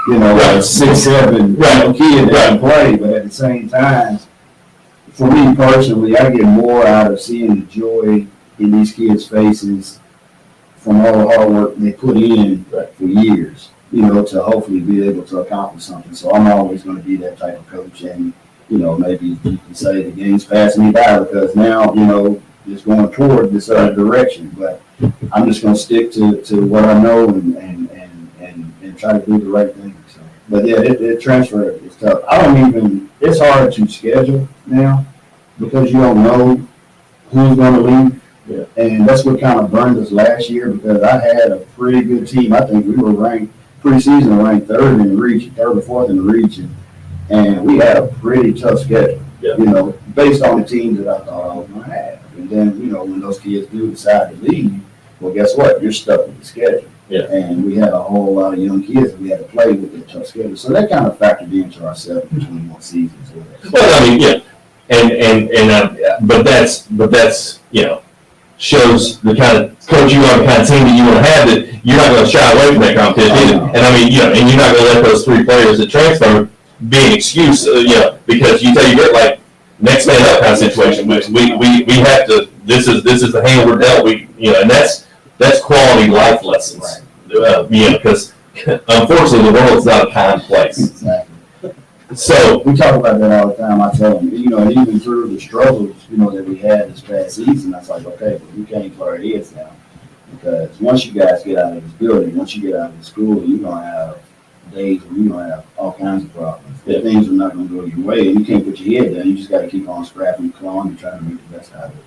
Speaker 2: Right.
Speaker 8: 6, 7 kid that can play, but at the same time, for me personally, I get more out of seeing the joy in these kids' faces from all the hard work they put in for years, to hopefully be able to accomplish something. So I'm always going to be that type of coach, and maybe you can say the game's passing me by because now, it's going toward this other direction, but I'm just going to stick to what I know and try to do the right thing. So, but yeah, it transfer is tough. It's hard to schedule now because you don't know who's going to leave.
Speaker 2: Yeah.
Speaker 8: And that's what kind of burned us last year because I had a pretty good team. I think we were ranked preseason, ranked third or fourth in the region. And we had a pretty tough schedule, based on the teams that I thought I was going to have. And then, when those kids do decide to leave, well, guess what? You're stuck with the schedule.
Speaker 2: Yeah.
Speaker 8: And we had a whole lot of young kids that we had to play with their tough schedule. So that kind of factored into our 7-21 seasons.
Speaker 2: Well, I mean, yeah, but that's shows the kind of coach you want, the kind of team that you want to have, that you're not going to shy away from that competition either. And I mean, and you're not going to let those 3 players that transfer be an excuse, because you tell you get next man up kind of situation, which we have to. This is the hand we're dealt. And that's quality life lessons. Right. Because unfortunately the world's not a kind place.
Speaker 8: Exactly.
Speaker 2: So
Speaker 8: we talk about that all the time. I tell them, and even through the struggles, that we had this past season, I was like, okay, but we can't put our heads down because once you guys get out of this building, once you get out of the school, you're gonna have days where you're gonna have all kinds of problems. Yeah. Things are not gonna go your way, and you can't put your head down. You just got to keep on scrapping, clawing, and trying to make the best out of it.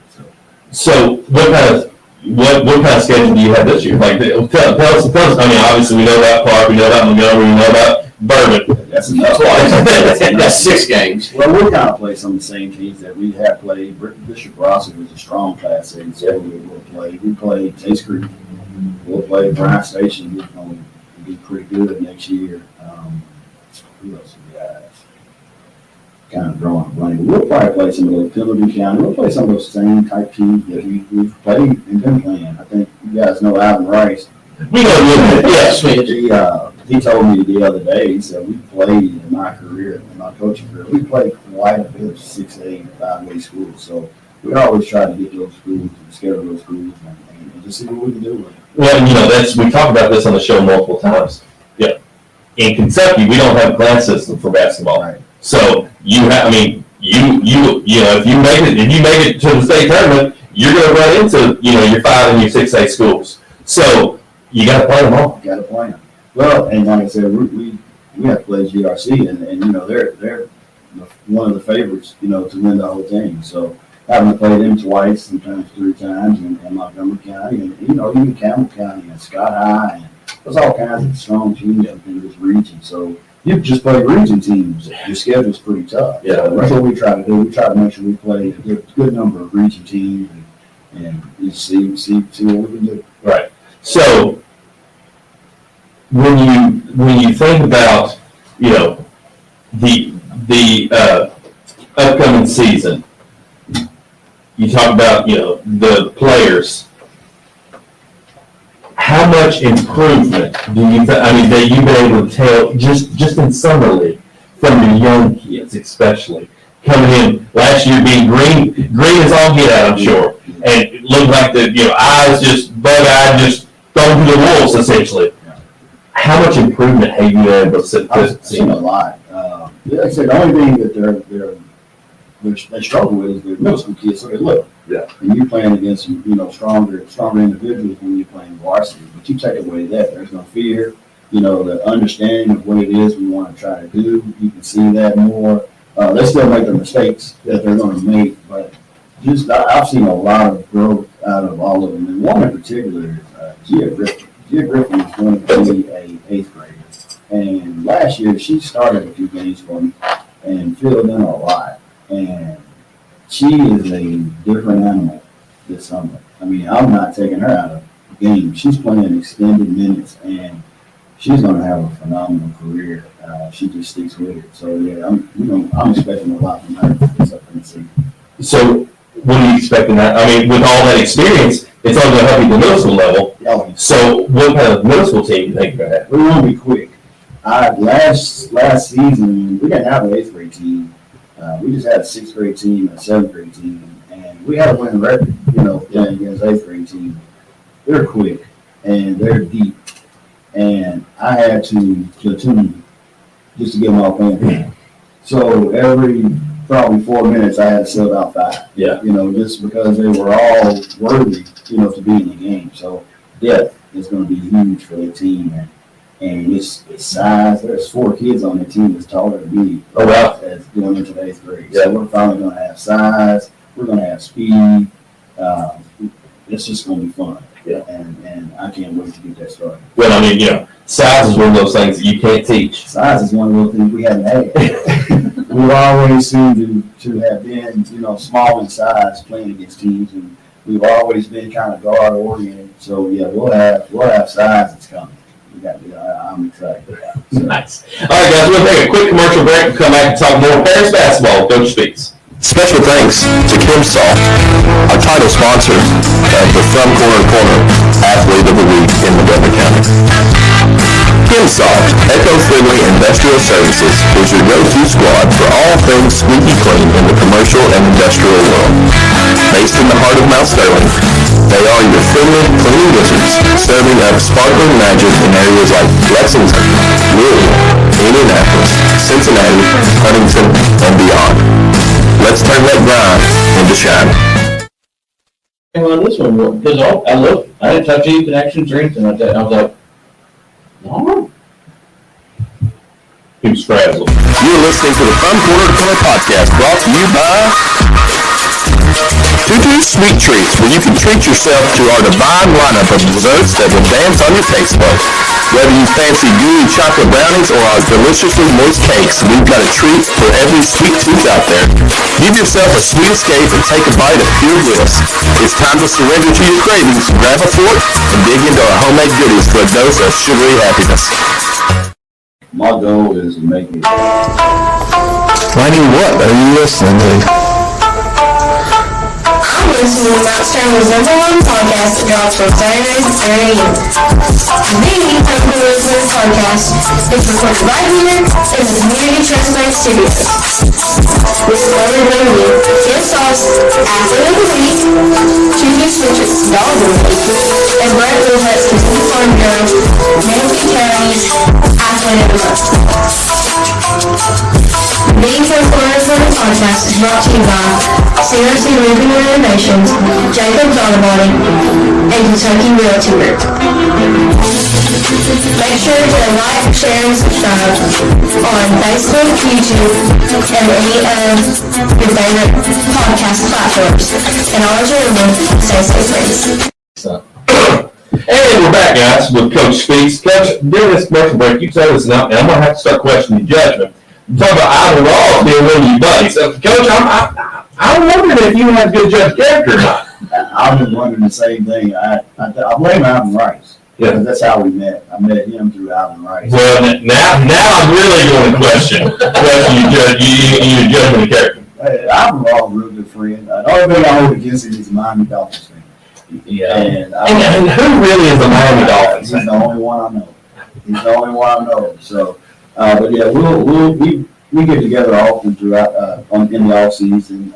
Speaker 2: So what kind of schedule do you have this year? Tell us. I mean, obviously we know about Clark, we know about Montgomery, we know about Bourbon.
Speaker 8: That's enough.
Speaker 5: That's 6 games.
Speaker 8: Well, we kind of play some of the same teams that we have played. Bishop Rossi was a strong Class A, so we'll play. We played Taste Creek. We'll play Bryan Station, who's going to be pretty good next year. Who else do we have? Kind of drawing a blank. We'll probably play some of those Penalty County. We'll play some of those same type teams that we've played and been playing. I think you guys know Alvin Rice.
Speaker 2: We know, yeah.
Speaker 8: He told me the other day, he said, we played in my career, in my coaching career, we played quite a bit of 6A, 5A schools. So we always try to get those schools, to schedule those schools, and just see what we can do with it.
Speaker 2: Well, we talked about this on the show multiple times. Yeah. In Kentucky, we don't have a class system for basketball.
Speaker 8: Right.
Speaker 2: So if you make it to the state tournament, you're going to run into, your 5 and your 6A schools. So you got to play them all.
Speaker 8: Got to play them. Well, and like I said, we have to play GRC, and they're one of the favorites, to win the whole thing. So having to play them twice, sometimes 3 times, in Montgomery County, and even Campbell County and Scott High, and there's all kinds of strong teams in this region. So you just play region teams. Your schedule's pretty tough.
Speaker 2: Yeah,
Speaker 8: so that's what we try to do. We try to make sure we play a good number of region teams and you see what we can do.
Speaker 2: Right. So when you think about the upcoming season,
Speaker 9: you talk about, the players. How much improvement do you that you've been able to tell just in summer league from the young kids, especially coming in last year being green as all get out, I'm sure, and it looked like the eyes just bug-eyed, just thrown to the wolves essentially. How much improvement have you been able to see?
Speaker 8: I've seen a lot. Like I said, the only thing that they struggle with is the middle school kids, so they look.
Speaker 9: Yeah.
Speaker 8: And you're playing against stronger individuals when you're playing varsity. But you take away that, there's no fear. The understanding of what it is we want to try to do. You can see that more. They still make the mistakes that they're going to make, but I've seen a lot of growth out of all of them. And one in particular is Gia Griffin. Gia Griffin is going to be an 8th grader. And last year, she started a few games for me and filled in a lot. And she is a different animal this summer. I'm not taking her out of the game. She's playing extended minutes, and she's going to have a phenomenal career. She just sticks with it. So, yeah, I'm expecting a lot from her this upcoming season.
Speaker 9: So, what are you expecting that? With all that experience, it's only going to help you at the middle school level.
Speaker 8: Oh,
Speaker 9: So, what kind of middle school team do you think you're going to have?
Speaker 8: we're going to be quick. Last season, we didn't have an 8th grade team. We just had a 6th grade team and a 7th grade team, and we had a winning record, playing against 8th grade team. They're quick, and they're deep, and I had to platoon just to get them all playing. So every probably 4 minutes, I had to sub out 5.
Speaker 9: Yeah.
Speaker 8: Just because they were all worthy, to be in the game. So depth is going to be huge for the team, and it's size. There's 4 kids on the team that's taller than me.
Speaker 9: Oh, wow.
Speaker 8: As going into the 8th grade.
Speaker 9: Yeah.
Speaker 8: So we're finally going to have size. We're going to have speed. It's just going to be fun.
Speaker 9: Yeah.
Speaker 8: And I can't wait to get that started.
Speaker 9: Well, size is one of those things that you can't teach.
Speaker 8: Size is one of those things we haven't had. We've always seemed to have been, small in size playing against teams, and we've always been kind of guard oriented. So yeah, we'll have size that's coming. I'm excited. So.
Speaker 9: Nice. All right, guys, we'll take a quick commercial break and come back and talk more Paris basketball. Coach speaks.
Speaker 10: Special thanks to KimSoft, our title sponsor of the From Corner to Corner Athlete of the Week in Montgomery County. KimSoft, eco-friendly industrial services, is your go-to squad for all things squeaky clean in the commercial and industrial world. Based in the heart of Mount Sterling, they are your friendly cleaning wizards, serving up sparkling magic in areas like Lexington, Louisville, Indianapolis, Cincinnati, Huntington, and beyond. Let's turn that grind into shine.
Speaker 5: On this one, because I didn't touch any connections or anything like that. I was like, no.
Speaker 9: He was frazzled.
Speaker 10: You're listening to the From Corner to Corner podcast, brought to you by Tutu Sweet Treats, where you can treat yourself to our divine lineup of desserts that will dance on your taste buds. Whether you fancy gooey chocolate brownies or our deliciously moist cakes, we've got a treat for every sweet tooth out there. Give yourself a sweet escape and take a bite of pure bliss. It's time to surrender to your cravings, grab a fork, and dig into our homemade goodies for a dose of sugary happiness.
Speaker 8: My goal is to make it.
Speaker 10: Laney, what are you listening to?
Speaker 11: Listening to Mount Sterling's #1 podcast that drops on Saturdays at 7 a.m. The From Corner to Corner podcast is recorded right here in the Community Trust Bank Studios. This is where we bring you Kim Sauce, Athlete of the Week, Tutu Switchers, Dog of the Week, and Brett Wilhut's Kentucky Farm Bureau, Manatee County's Athlete of the Month. The From Corner to Corner podcast is brought to you by CRC Roofing and Renovations, Jacob's Auto Body, and Kentucky Realty Group. Make sure to like, share, and subscribe on Facebook, YouTube, and any of your favorite podcast platforms. And always remember, stay safe, ladies.
Speaker 9: And we're back, guys, with Coach Speaks. Coach, during this commercial break, you told us now, and I'm going to have to start questioning your judgment. You talk about Ivan Ross being one of your buddies. So, Coach, I'm wondering if you have good judge character or not.
Speaker 8: I've been wondering the same thing. I blame Alvin Rice.
Speaker 9: Yeah.
Speaker 8: Because that's how we met. I met him through Alvin Rice.
Speaker 9: Well, now I'm really going to question your judgment of character.
Speaker 8: I'm a real good friend. The only thing I hold against him is Miami Dolphins fan.
Speaker 5: Yeah.
Speaker 8: And
Speaker 9: And who really is the Miami Dolphins?
Speaker 8: He's the only one I know. He's the only one I know. So, but yeah, we get together often throughout in the off season,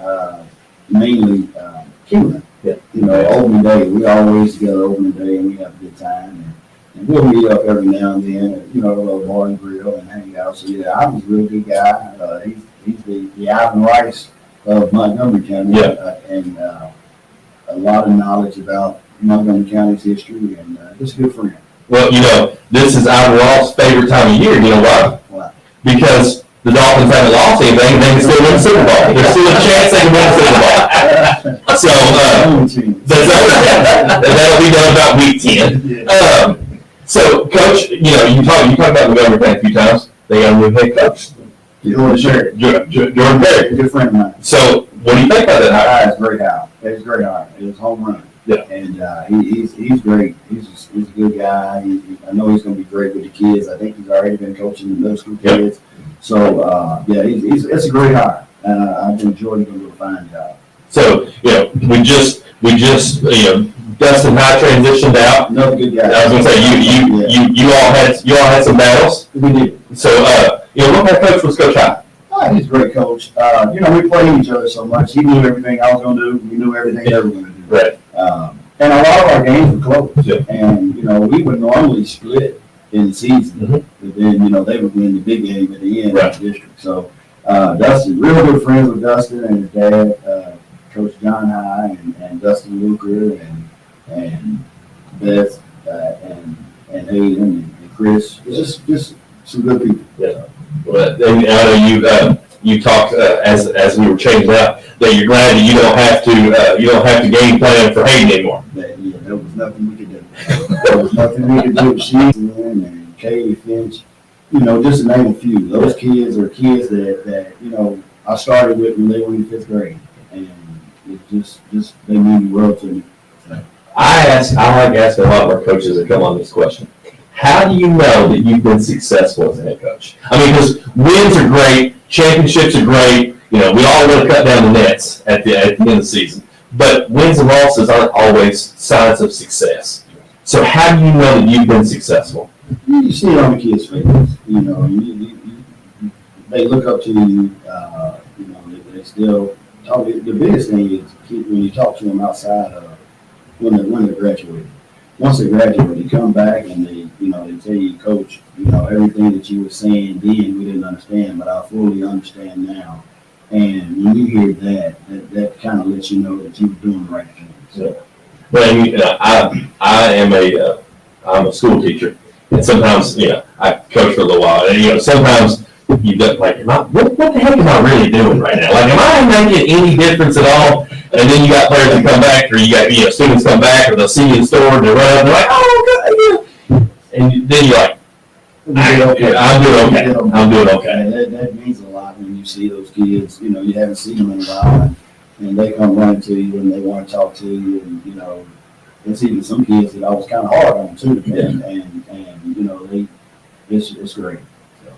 Speaker 8: mainly Kingland.
Speaker 9: Yeah.
Speaker 8: You know, opening day. We always together opening day, and we have a good time. And we'll meet up every now and then, you know, a little bar and grill and hang out. So yeah, I was a real good guy. He's the Ivan Rice of Montgomery County.
Speaker 9: Yeah.
Speaker 8: And a lot of knowledge about Montgomery County's history, and just a good friend.
Speaker 9: Well, you know, this is our Ross' favorite time of year. You know why?
Speaker 8: Wow.
Speaker 9: Because the Dolphins haven't lost anything, they can still win the Super Bowl. There's still a chance they can win the Super Bowl. So, that'll be done about week 10. So, Coach, you know, you talked about Montgomery County a few times. They got a new head coach. Jordan Berry.
Speaker 8: Good friend of mine.
Speaker 9: So, what do you think about that hire?
Speaker 8: It's great hire. It's a great hire. It was home run.
Speaker 9: Yeah.
Speaker 8: And he's great. He's a good guy. I know he's going to be great with the kids. I think he's already been coaching the middle school kids. So it's a great hire. And I've enjoyed him doing a fine job.
Speaker 9: So, you know, we just you know, Dustin High transitioned out.
Speaker 8: Another good guy.
Speaker 9: I was going to say you all had some battles.
Speaker 8: We did.
Speaker 9: So, you know, what kind of coach was Coach High?
Speaker 8: Oh, he's a great coach. You know, we played each other so much. He knew everything I was going to do. We knew everything they were going to do.
Speaker 9: Right.
Speaker 8: And a lot of our games were close.
Speaker 9: Yeah.
Speaker 8: And, you know, we would normally split in the season.
Speaker 9: Mm-hmm.
Speaker 8: But then, you know, they would win the big game at the end
Speaker 9: Right.
Speaker 8: of the district. So, Dustin, real good friends with Dustin and his dad, Coach John High and Dustin Luker and Beth and Hayden and Chris. It's just some good people.
Speaker 9: Yeah. Well, and I know you talked as we were changing out that you're glad that you don't have to game plan for Hayden anymore.
Speaker 8: There was nothing we could do. There was nothing we could do. She's and Kaylee Finch, you know, just to name a few. Those kids are kids that you know I started with when they were in 5th grade, and it just they mean the world to me. So.
Speaker 9: I like asking a lot of our coaches that come on this question. How do you know that you've been successful as a head coach? I mean, because wins are great, championships are great. You know, we all want to cut down the nets at the end of the season. But wins and losses aren't always signs of success. So how do you know that you've been successful?
Speaker 8: You see it on the kids' faces. You know, they look up to you. You know, they still talk. The biggest thing is when you talk to them outside of when they graduate. Once they graduate, they come back and they tell you, Coach, you know, everything that you were saying then we didn't understand, but I fully understand now. And when you hear that kind of lets you know that you were doing the right thing. So.
Speaker 9: Well, I'm a school teacher, and sometimes, you know, I coach for a little while, and, you know, sometimes you get like, what the heck am I really doing right now? Like, am I making any difference at all? And then you got players that come back, or you got, you know, students come back, or they'll see you in the store, and they run up, and they're like, oh, good, yeah. And then you're like, I'm doing okay.
Speaker 8: And that means a lot when you see those kids, you know, you haven't seen them in a while, and they come running to you, and they want to talk to you, and, you know, there's even some kids that I was kind of hard on, too, and you know, it's great.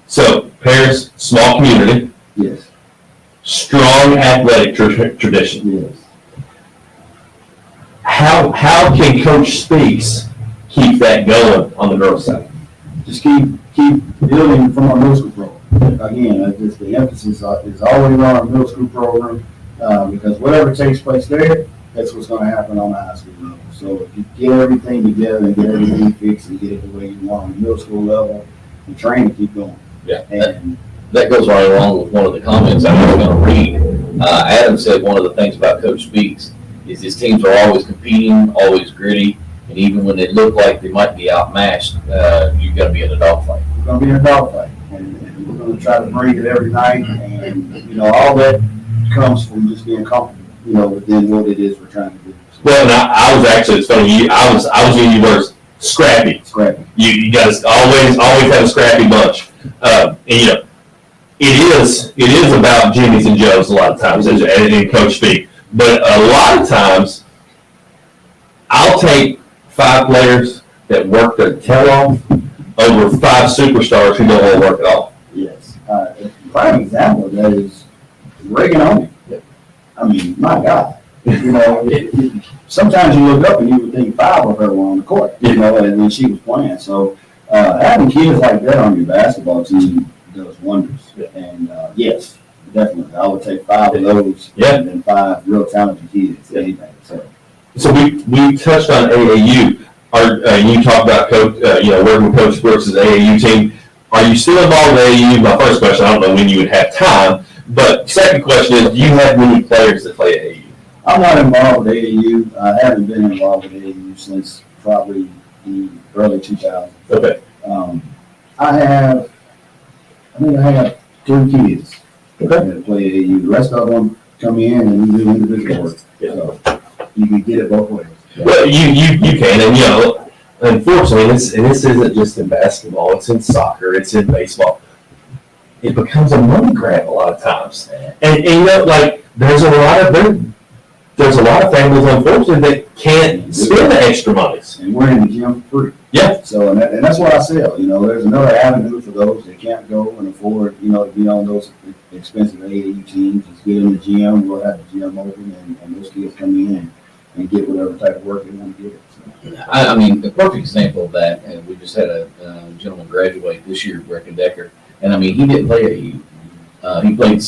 Speaker 9: So, Paris, small community.
Speaker 8: Yes.
Speaker 9: Strong athletic tradition.
Speaker 8: Yes.
Speaker 9: How can Coach Speaks keep that going on the girls' side?
Speaker 8: Just keep building from our middle school program. Again, just the emphasis is always on our middle school program because whatever takes place there, that's what's going to happen on the high school level. So if you get everything together and get everything fixed and get it the way you want on the middle school level, the training keep going.
Speaker 5: Yeah.
Speaker 8: And
Speaker 5: that goes right along with one of the comments I was going to read. Adam said one of the things about Coach Speaks is his teams are always competing, always gritty, and even when they look like they might be outmatched, you've got to be in a dogfight.
Speaker 8: we're going to be in a dogfight, and we're going to try to bring it every night. And you know, all that comes from just being comfortable, you know, within what it is we're trying to do.
Speaker 9: Well, and I was actually, it's funny, I was using your words, scrappy.
Speaker 8: Scrappy.
Speaker 9: You guys always have a scrappy bunch. And you know, it is about Jimmy's and Joe's a lot of times, as in Coach Speak. But a lot of times, I'll take 5 players that work their tail off over 5 superstars who don't want to work at all.
Speaker 8: Yes. A prime example of that is Reagan Owen. I mean, my God, you know, sometimes you look up and you would think 5 of her were on the court, you know, and when she was playing. So having kids like that on your basketball team does wonders. And yes, definitely, I would take 5 of those and then 5 real talented kids. Anything.
Speaker 9: So we touched on AAU. You talked about coach, working with Coach Brooks' AAU team. Are you still involved with AAU? My first question, I don't know when you would have time, but second question is, do you have many players that play AAU?
Speaker 8: I'm not involved with AAU. I haven't been involved with AAU since probably the early 2000s.
Speaker 9: Okay.
Speaker 8: I think I have 3 kids that play AAU. The rest of them come in and we do individual work. So you can get it both ways.
Speaker 9: Well, you can, and unfortunately, this isn't just in basketball. It's in soccer. It's in baseball. It becomes a money grab a lot of times, and there's a lot of families, unfortunately, that can't spend the extra monies.
Speaker 8: And we're in the gym for free.
Speaker 9: Yeah.
Speaker 8: So and that's what I sell. There's another avenue for those that can't go and afford, to be on those expensive AAU teams. Just get in the gym. We'll have the gym open, and those kids come in and get whatever type of work they want to get. So.
Speaker 5: I mean, the perfect example of that, and we just had a gentleman graduate this year, Brecken Decker, and I mean, he didn't play AAU. He played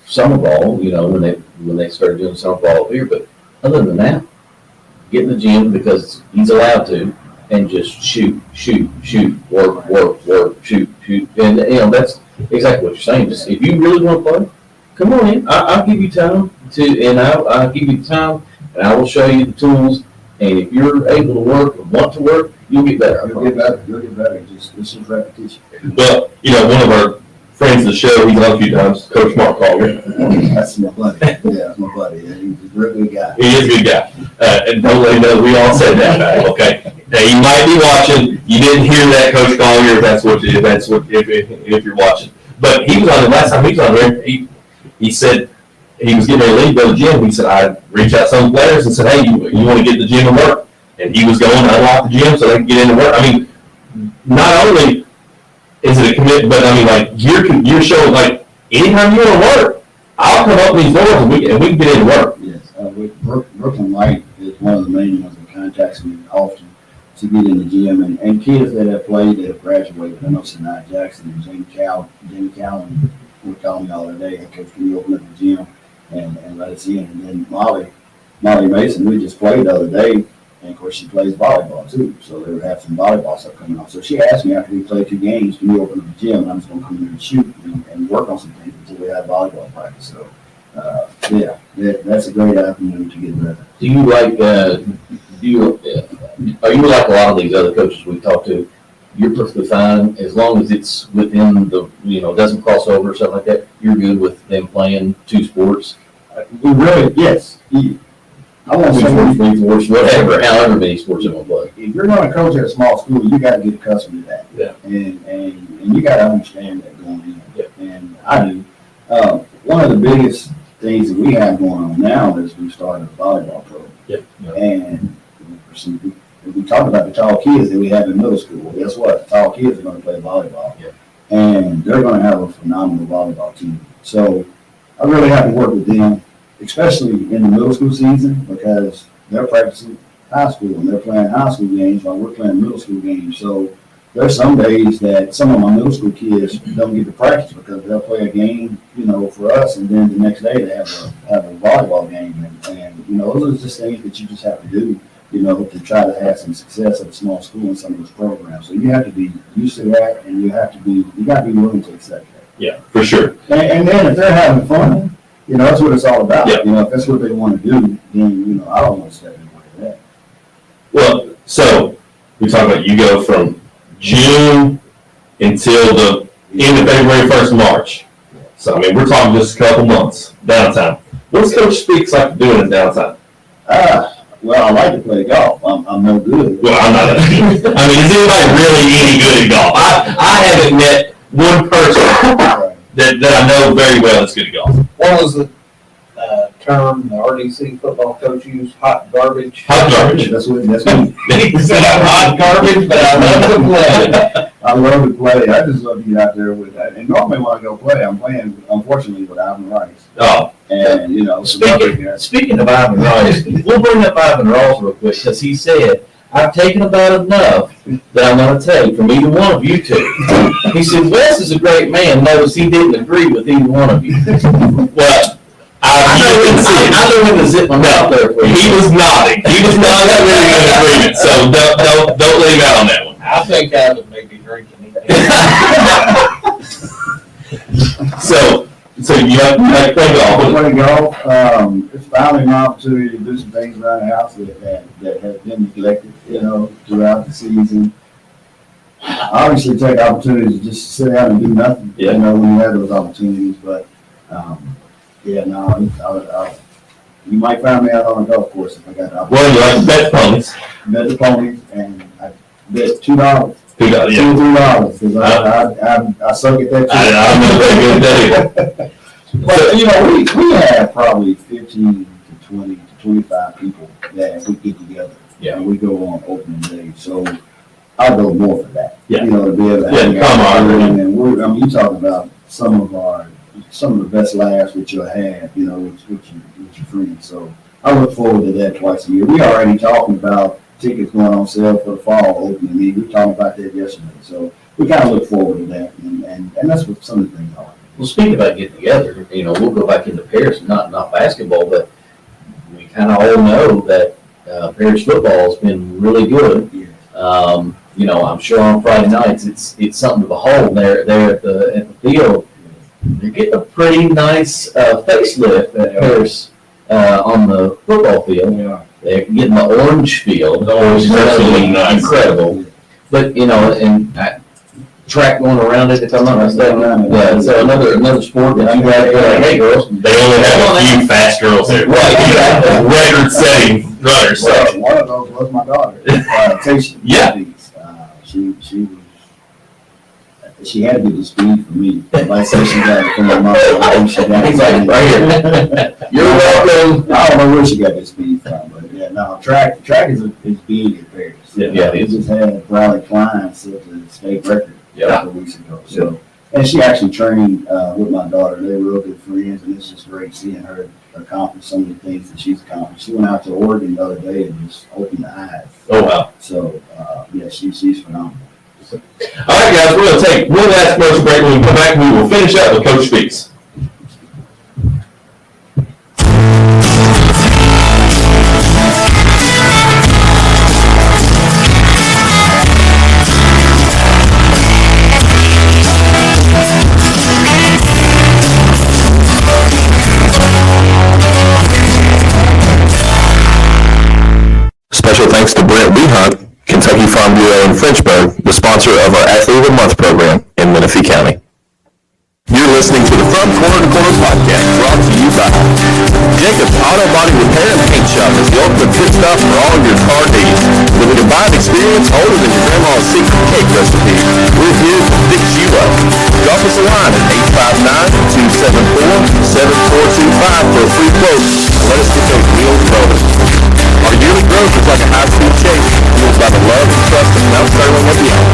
Speaker 5: summer ball, when they started doing summer ball up here, but other than that, get in the gym because he's allowed to, and just shoot, work, shoot. And, that's exactly what you're saying. Just if you really want to play, come on in. I'll give you time I'll give you the time, and I will show you the tools. And if you're able to work and want to work, you'll get better.
Speaker 8: You'll get better. This is repetition.
Speaker 9: Well, one of our friends of the show, he's on a few times, Coach Mark Collier.
Speaker 8: That's my buddy. Yeah, that's my buddy. Yeah, he's a real good guy.
Speaker 9: He is a good guy. And don't let him know we all said that about him, okay? Now, you might be watching. You didn't hear that, Coach Collier, if you're watching. But he was on the last time he was on there, he said he was getting ready to leave, go to the gym. He said, I reached out to some players and said, hey, you want to get in the gym and work? And he was going to unlock the gym so they could get in and work. I mean, not only is it a commitment, but I mean, you're showing, anytime you want to work, I'll come up these doors and we can get in and work.
Speaker 8: Yes, Brooklyn Light is one of the main ones that contacts me often to get in the gym, and kids that have played, that have graduated. I know Sanaa Jackson and Jamie Callan would call me all the day, hey, Coach, can you open up the gym and let us in? And then Molly Mason, we just played the other day, and of course she plays volleyball too, so they would have some volleyball stuff coming on. So she asked me after we played 2 games, can you open up the gym? And I'm just going to come in and shoot and work on some things until we have volleyball practice. So that's a great avenue to get better.
Speaker 5: Do you are you like a lot of these other coaches we talked to? You're perfectly fine as long as it's within the, doesn't cross over or something like that. You're good with them playing 2 sports.
Speaker 8: We really, yes. I won't say
Speaker 5: 3 sports, whatever, however many sports they want to play.
Speaker 8: If you're going to coach at a small school, you got to get accustomed to that.
Speaker 9: Yeah.
Speaker 8: And you got to understand that going in.
Speaker 9: Yeah.
Speaker 8: And I do. One of the biggest things that we have going on now is we've started a volleyball program.
Speaker 9: Yep.
Speaker 8: And we talk about the tall kids that we have in middle school. Well, guess what? The tall kids are going to play volleyball.
Speaker 9: Yep.
Speaker 8: And they're going to have a phenomenal volleyball team. So I really have to work with them, especially in the middle school season, because they're practicing high school and they're playing high school games while we're playing middle school games. So there's some days that some of my middle school kids don't get to practice because they'll play a game, for us, and then the next day they have a volleyball game. And those are just things that you just have to do, to try to have some success at a small school in some of those programs. So you have to be used to that, and you got to be willing to accept that.
Speaker 9: Yeah, for sure.
Speaker 8: And then if they're having fun, that's what it's all about.
Speaker 9: Yeah.
Speaker 8: If that's what they want to do, then, I don't want to step in the way of that.
Speaker 9: Well, so we talk about you go from June until the end of February, 1st March. So, I mean, we're talking just a couple months, downtime. What's Coach Speaks like doing in downtime?
Speaker 8: Well, I like to play golf. I'm no good.
Speaker 9: Well, I'm not. Is anybody really any good at golf? I haven't met one person that I know very well that's good at golf.
Speaker 7: What was the term the RDC football coach used? Hot garbage.
Speaker 9: Hot garbage.
Speaker 8: That's me.
Speaker 9: He said I'm hot garbage, but I love to play.
Speaker 8: I love to play. I just love to get out there with that. And normally when I go play, I'm playing, unfortunately, with Alvin Rice.
Speaker 9: Oh.
Speaker 8: And, you know,
Speaker 5: Speaking of Ivan Ross, we'll bring up Ivan Ross real quick, because he said, I've taken about enough that I'm going to take from either one of you two. He said, Wes is a great man. Notice he didn't agree with either one of you.
Speaker 9: Well,
Speaker 5: I know when to zip my mouth there for you.
Speaker 9: he was nodding. He was nodding in agreement. So don't leave out on that one.
Speaker 7: I think Ivan may be drinking.
Speaker 9: So you have to play golf.
Speaker 8: Play golf. It's finally an opportunity to do some things around the house that have been neglected, you know, throughout the season. Obviously, take opportunities to just sit down and do nothing,
Speaker 9: Yeah.
Speaker 8: you know, when you have those opportunities. But yeah, no, you might find me out on a golf course if I got the opportunity.
Speaker 9: Well, you like to bet ponies.
Speaker 8: Bet the ponies, and I bet $2.
Speaker 9: $2, yeah.
Speaker 8: $2 or $3 because I suck at that too.
Speaker 9: I'm not very good at that.
Speaker 8: But you know, we have probably 15 to 20 to 25 people that we get together.
Speaker 9: Yeah.
Speaker 8: And we go on opening day, so I'll go more for that.
Speaker 9: Yeah.
Speaker 8: You know, to be able to
Speaker 9: Yeah, come on.
Speaker 8: And you talk about some of the best laughs that you'll have, you know, with your friends. So I look forward to that twice a year. We already talking about tickets going on sale for the fall opening meeting. We talked about that yesterday. So we kind of look forward to that, and that's what some of the things are.
Speaker 5: Well, speaking about getting together, you know, we'll go back into Paris, not basketball, but we kind of all know that Paris football has been really good.
Speaker 8: Yeah.
Speaker 5: You know, I'm sure on Friday nights it's something to behold there at the field. You're getting a pretty nice facelift at Paris on the football field.
Speaker 8: Yeah.
Speaker 5: They're getting the orange field, which is absolutely incredible. But you know, and track going around it, if I'm not mistaken. Yeah, so another sport that you guys go like, hey girls.
Speaker 9: They only have a few fast girls there.
Speaker 5: Right.
Speaker 9: Record-setting runners. So.
Speaker 8: Well, one of those was my daughter. Tasha.
Speaker 9: Yeah.
Speaker 8: She had to get the speed for me. If I say she got it from her mom, she got it.
Speaker 5: He's like, right here. You're welcome.
Speaker 8: I don't know where she got that speed from, but yeah, no, track is big in Paris.
Speaker 5: Yeah,
Speaker 8: it just had Bradley Klein set the state record a couple weeks ago. So, and she actually trained with my daughter. They were real good friends, and it's just great seeing her accomplish some of the things that she's accomplished. She went out to Oregon the other day and just opened the eyes.
Speaker 9: Oh wow!
Speaker 8: So yeah, she's phenomenal.
Speaker 9: All right, guys, we're going to take one last commercial break. When we come back, we will finish up with Coach Speaks.
Speaker 10: Special thanks to Brent Wehunt, Kentucky Farm Bureau in Frenchburg, the sponsor of our Athlete of the Month program in Menifee County. You're listening to the From Corner to Corner podcast, brought to you by Jacob's Auto Body Repair and Paint Shop is the ultimate pit stop for all your car needs. With a combined experience older than your grandma's secret cake recipe, we're here to fix you up. Drop us a line at 859-274-7425 for a free quote, and let us get those wheels rolling. Our yearly growth is like a high-speed chase, fueled by the love and trust of Mount Sterling and beyond.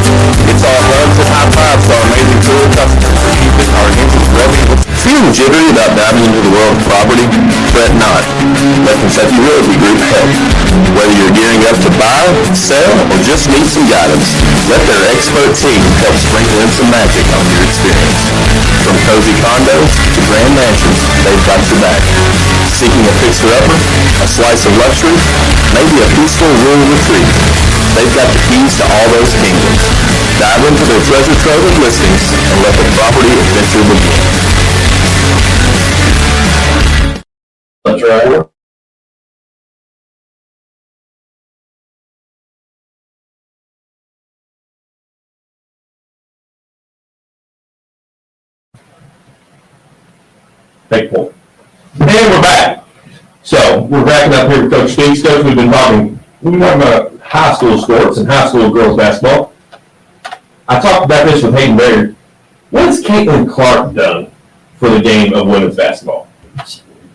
Speaker 10: It's all hugs and high fives to our amazing tour customers for keeping our engines revving. Feeling jittery about diving into the world of property? Fret not. Let Kentucky Realty Group help. Whether you're gearing up to buy, sell, or just need some guidance, let their expert team help sprinkle in some magic on your experience. From cozy condos to grand mansions, they've got your back. Seeking a fixer-upper, a slice of luxury, maybe a peaceful rural retreat, they've got the keys to all those kingdoms. Dive into their treasure trove of listings and let the property adventure begin.
Speaker 5: That's right.
Speaker 9: Take a point. And we're back. So we're wrapping up here with Coach Speaks. Coach, we've been talking about high school sports and high school girls basketball. I talked about this with Hayden Barrier. What has Caitlin Clark done for the game of women's basketball?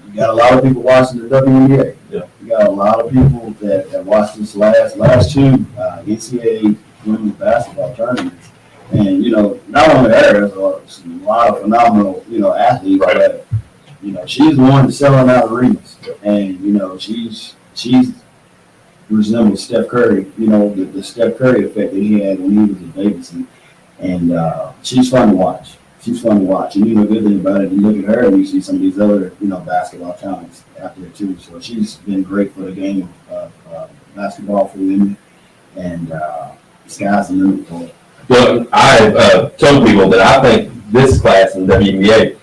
Speaker 8: You got a lot of people watching the WNBA.
Speaker 9: Yeah.
Speaker 8: You got a lot of people that watched this last two NCAA women's basketball tournaments. And, you know, not only there, there's a lot of phenomenal, you know, athletes.
Speaker 9: Right.
Speaker 8: You know, she's the one that's selling out arenas, and you know, she's resembles Steph Curry. You know, the Steph Curry effect that he had when he was at Davidson, and she's fun to watch. She's fun to watch, and you know, the good thing about it, you look at her and you see some of these other, you know, basketball talents out there too. So she's been great for the game of basketball for women, and sky's the limit for it.
Speaker 9: Well, I've told people that I think this class in the WNBA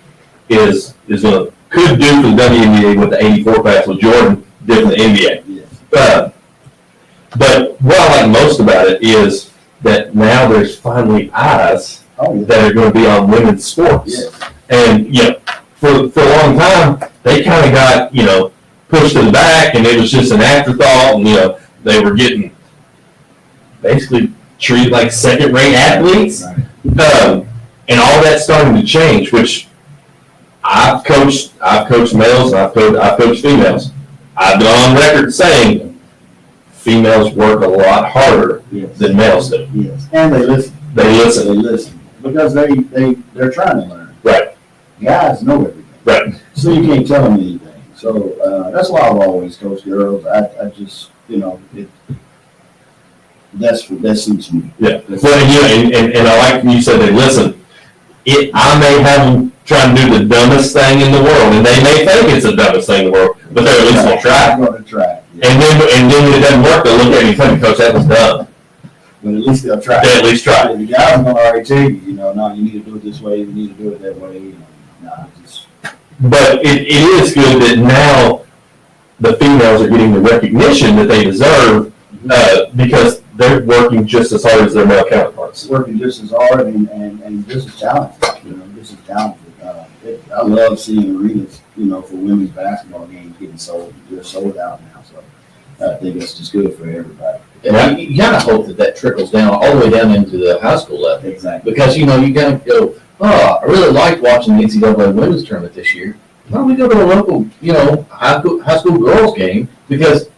Speaker 9: could do for the WNBA what the '84 class with Jordan did for the NBA.
Speaker 8: Yes.
Speaker 9: But what I like most about it is that now there's finally eyes that are going to be on women's sports.
Speaker 8: Yes.
Speaker 9: And, you know, for a long time, they kind of got, you know, pushed to the back, and it was just an afterthought, and, you know, they were getting basically treated like second-rate athletes.
Speaker 8: Right.
Speaker 9: And all that's starting to change, which I've coached males and I've coached females. I've gone on record saying females work a lot harder than males do.
Speaker 8: Yes, and they listen.
Speaker 9: They listen.
Speaker 8: Because they're trying to learn.
Speaker 9: Right.
Speaker 8: Guys know everything.
Speaker 9: Right.
Speaker 8: So you can't tell them anything. So that's why I've always coached girls. I just, you know, that suits me.
Speaker 9: Yeah. Well, and I like when you said they listen. I may have them trying to do the dumbest thing in the world, and they may think it's the dumbest thing in the world, but they're at least going to try.
Speaker 8: I'm going to try. Yeah.
Speaker 9: And then when it doesn't work, they'll look at you and tell me, Coach, that was dumb.
Speaker 8: But at least they'll try.
Speaker 9: They at least try.
Speaker 8: The guys will already tell you, you know, no, you need to do it this way, you need to do it that way. You know,
Speaker 9: But it is good that now the females are getting the recognition that they deserve because they're working just as hard as their male counterparts.
Speaker 8: Working just as hard and just as talented. You know, just as talented. I love seeing arenas, you know, for women's basketball games getting sold. They're sold out now, so I think it's just good for everybody.
Speaker 5: Yeah. You gotta hope that trickles down all the way down into the high school level.
Speaker 8: Exactly.
Speaker 5: Because, you know, you gotta go, oh, I really liked watching the NCAA women's tournament this year. Why don't we go to a local, you know, high school girls game? Because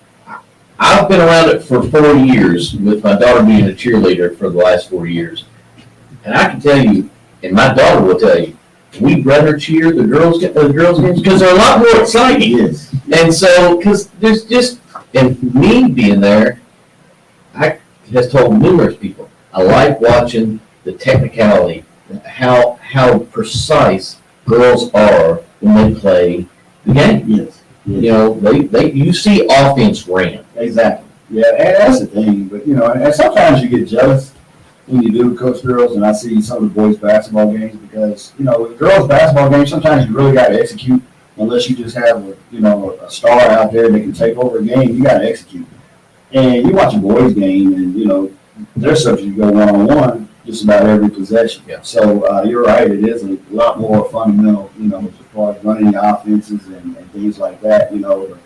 Speaker 5: I've been around it for 4 years with my daughter being a cheerleader for the last 4 years. And I can tell you, and my daughter will tell you, we'd rather cheer the girls games because they're a lot more exciting.
Speaker 8: Yes.
Speaker 5: And so, because there's just, and me being there, I has told numerous people, I like watching the technicality, how precise girls are when they play the game.
Speaker 8: Yes.
Speaker 5: You know, you see offense ran.
Speaker 8: Exactly. Yeah, and that's the thing. But, you know, and sometimes you get jealous when you do coach girls, and I see some of the boys' basketball games because, you know, with girls' basketball games, sometimes you really got to execute unless you just have, a star out there that can take over a game. You got to execute. And you watch a boys' game, and, you know, they're subject to go one-on-one just about every possession.
Speaker 5: Yeah.
Speaker 8: So you're right. It is a lot more fundamental, you know, as far as running the offenses and things like that, you know.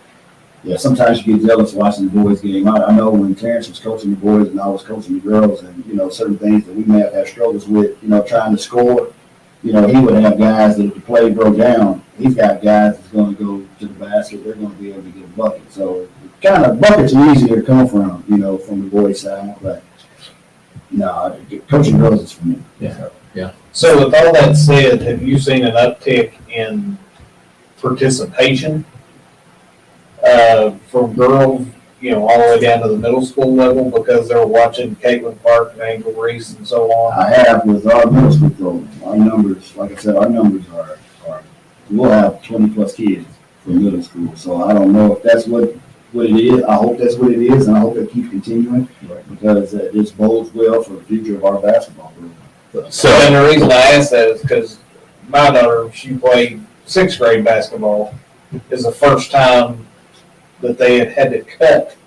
Speaker 8: Yeah, sometimes you get jealous watching the boys' game. I know when Terrence was coaching the boys and I was coaching the girls, and, you know, certain things that we may have had struggles with, you know, trying to score, you know, he would have guys that if the play broke down, he's got guys that's going to go to the basket. They're going to be able to get a bucket. So kind of buckets are easier to come from, you know, from the boys' side. But, no, coaching girls is for me.
Speaker 5: Yeah.
Speaker 7: So with all that said, have you seen an uptick in participation from girls, you know, all the way down to the middle school level because they're watching Caitlin Park and Angel Reese and so on?
Speaker 8: I have with our middle school program. Our numbers, like I said, our numbers are we'll have 20-plus kids from middle school. So I don't know if that's what it is. I hope that's what it is, and I hope it keeps continuing because this bodes well for the future of our basketball program.
Speaker 7: So, and the reason I ask that is because my daughter, she played 6th grade basketball. Is the first time that they had to cut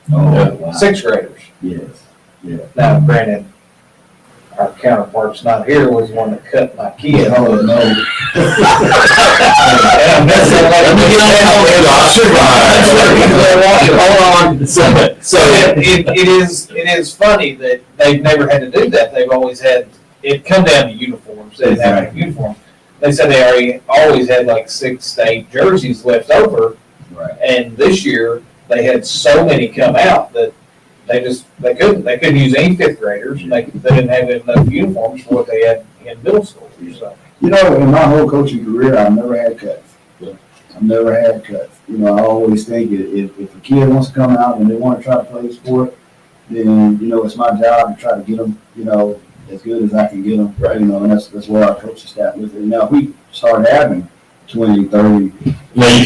Speaker 8: Wow.
Speaker 7: 6th graders.
Speaker 8: Yes. Yeah.
Speaker 7: Now, granted, our counterpart's not here, was the one that cut my kid.
Speaker 8: Oh, no.
Speaker 7: Hold on. So it is funny that they've never had to do that. They've always had it come down to uniforms. They didn't have a uniform. They said they always had like 6 to 8 jerseys left over.
Speaker 8: Right.
Speaker 7: And this year they had so many come out that they couldn't use any 5th graders. They didn't have enough uniforms for what they had in middle school. So.
Speaker 8: You know, in my whole coaching career, I've never had cuts. I've never had cuts. You know, I always think if a kid wants to come out and they want to try to play the sport, then, you know, it's my job to try to get them, you know, as good as I can get them.
Speaker 9: Right.
Speaker 8: You know, and that's where our coaching staff with it. Now, if we start having 20, 30.
Speaker 9: Now, I was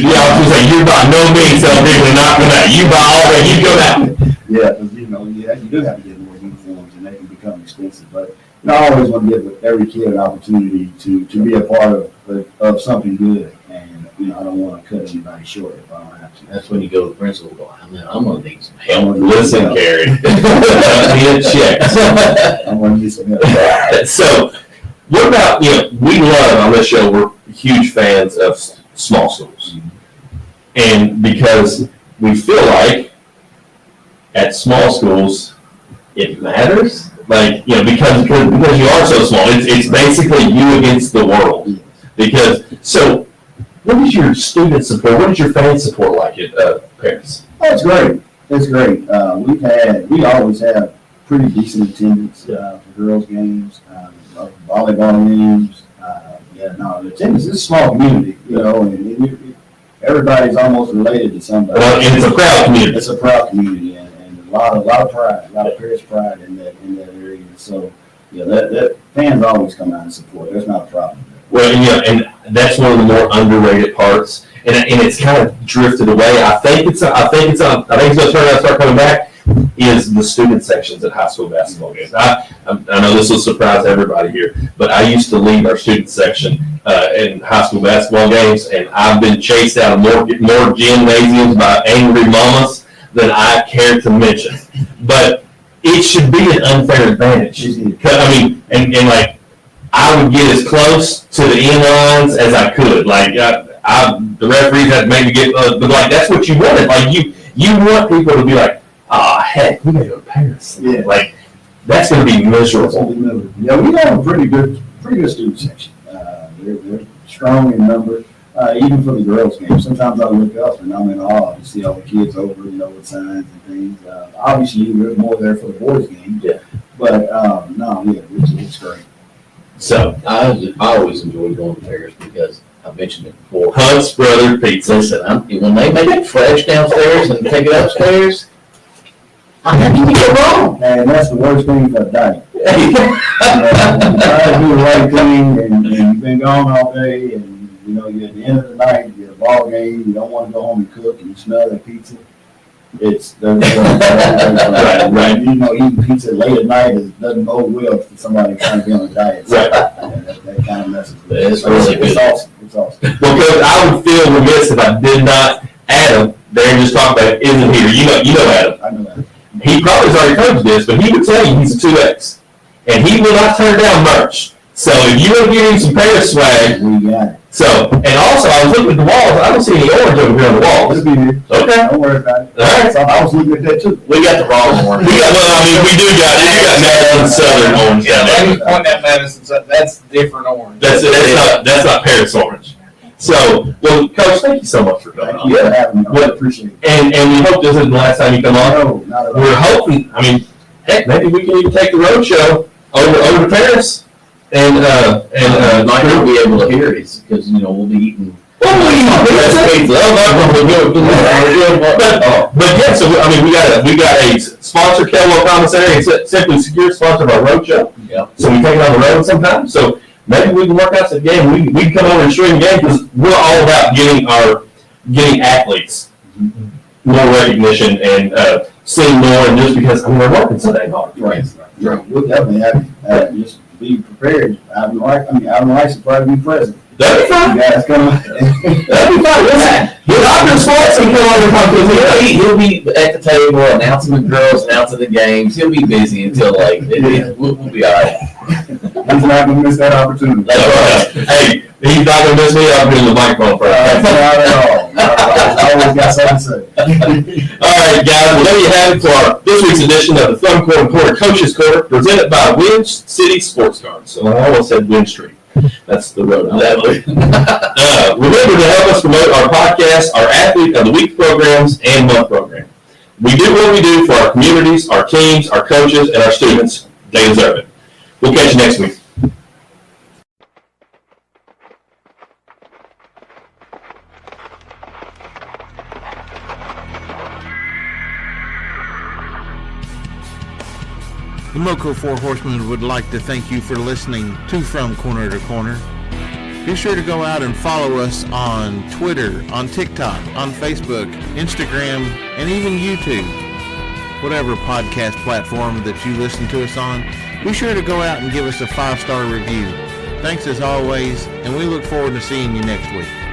Speaker 9: gonna say, you're by no means celebrating not going out. You buy all that, you go out.
Speaker 8: Yeah, because, you know, you do have to get more uniforms and they can become expensive. But, you know, I always want to give every kid an opportunity to be a part of something good. And, you know, I don't want to cut anybody short if I don't have to.
Speaker 5: That's when you go to the principal, go, I'm gonna need some help.
Speaker 9: Listen, Gary. Be checked.
Speaker 8: I'm going to need some help.
Speaker 9: So, what about, you know, we love on this show, we're huge fans of small schools. And because we feel like at small schools, it matters. Like, you know, because you are so small, it's basically you against the world. Because, so, what is your student support? What is your fan support like at Paris?
Speaker 8: Oh, it's great. It's great. We always have pretty decent attendance for girls' games, volleyball games. The attendance is a small community, you know, and everybody's almost related to somebody.
Speaker 9: Well, and it's a proud community.
Speaker 8: It's a proud community, and a lot of pride, a lot of Paris pride in that area. So, yeah, that fans always come out and support. There's not a problem there.
Speaker 9: Well, yeah, and that's one of the more underrated parts, and it's kind of drifted away. I think it's going to turn out to start coming back. Is the student sections at high school basketball games. I know this will surprise everybody here, but I used to lead our student section in high school basketball games, and I've been chased out of more gymnasiums by angry mamas than I care to mention. But it should be an unfair advantage. I mean, and like, I would get as close to the end lines as I could. Like, the referees had to make me get, but like, that's what you wanted. Like, you want people to be like, oh, heck, we gotta go to Paris.
Speaker 8: Yeah.
Speaker 9: Like, that's gonna be miserable.
Speaker 8: Yeah, we have a pretty good student section. They're strong in number, even for the girls' game. Sometimes I look up and I'm in awe to see all the kids over, you know, with signs and things. Obviously, there's more there for the boys' game.
Speaker 9: Yeah.
Speaker 8: But, it's great.
Speaker 9: So,
Speaker 5: I always enjoy going to Paris because I mentioned it before.
Speaker 9: Hunt's Brother Pizza.
Speaker 5: Listen, when they make it fresh downstairs and take it upstairs, how can you go wrong?
Speaker 8: And that's the worst thing for a diet. You try to do the right thing, and you've been gone all day, and, you know, you're at the end of the night, you're at a ball game, you don't want to go home and cook, and you smell that pizza.
Speaker 9: Right.
Speaker 8: You know, eating pizza late at night doesn't bode well for somebody trying to be on a diet. So,
Speaker 9: Right.
Speaker 8: that kind of messes with it.
Speaker 5: It's really good.
Speaker 8: It's awesome. It's awesome.
Speaker 9: Well, because I would feel remiss if I did not. Adam, Darren just talked about, isn't here. You know Adam.
Speaker 8: I know that.
Speaker 9: He probably has already coached this, but he would tell you he's a 2X. And he will not turn down merch. So if you want to give him some Paris swag,
Speaker 8: We got it.
Speaker 9: so, and also I was looking at the walls, I don't see any orange over here on the walls.
Speaker 8: It'll be here.
Speaker 9: Okay.
Speaker 8: Don't worry about it.
Speaker 9: All right.
Speaker 8: So I was looking at that too.
Speaker 5: We got the wrong one.
Speaker 9: We got Madison Southern orange down
Speaker 7: Let
Speaker 9: there.
Speaker 7: me point that Madison, that's different orange.
Speaker 9: That's not Paris orange. So, well, Coach, thank you so much for coming
Speaker 8: Thank
Speaker 9: on.
Speaker 8: you for having me. I
Speaker 9: What-
Speaker 8: appreciate it.
Speaker 9: And we hope this isn't the last time you come on.
Speaker 8: No, not at all.
Speaker 9: We're hoping, I mean, heck, maybe we can even take the road show over to Paris. And
Speaker 5: Like you'll be able to hear it because, you know, we'll be eating.
Speaker 9: But yeah, so I mean, we got a sponsor, Kelwell Commissary, it's Simply Secure, sponsor of our road show.
Speaker 5: Yep.
Speaker 9: So we take it on the road sometimes. So maybe we can work out some game. We can come over and stream the game because we're all about getting athletes more recognition and seeing more. And just because we're working so dang hard.
Speaker 8: Right. We'll definitely have just be prepared. Adam Rice will probably be present.
Speaker 9: That'd be fine.
Speaker 8: You guys come.
Speaker 9: That'd be fine. Listen, get out there sports and come over and talk to us.
Speaker 5: He'll be at the table announcing the girls, announcing the games. He'll be busy until we'll be all right.
Speaker 8: He's not going to miss that opportunity.
Speaker 9: That's right. Hey, he's not going to miss me. I'll be in the microphone first.
Speaker 8: Not at all. I always got something to say.
Speaker 9: All right, guys. Well, there you have it for our this week's edition of the Thumb Court Quarter Coaches Corner, presented by WinCity Sports Cards. So I almost said Win Street. That's the road. Remember to help us promote our podcast, our Athlete of the Week programs, and month program. We do what we do for our communities, our teams, our coaches, and our students. They deserve it. We'll catch you next week.
Speaker 12: The MoCo Four Horsemen would like to thank you for listening to From Corner to Corner. Be sure to go out and follow us on Twitter, on TikTok, on Facebook, Instagram, and even YouTube. Whatever podcast platform that you listen to us on, be sure to go out and give us a 5-star review. Thanks as always, and we look forward to seeing you next week.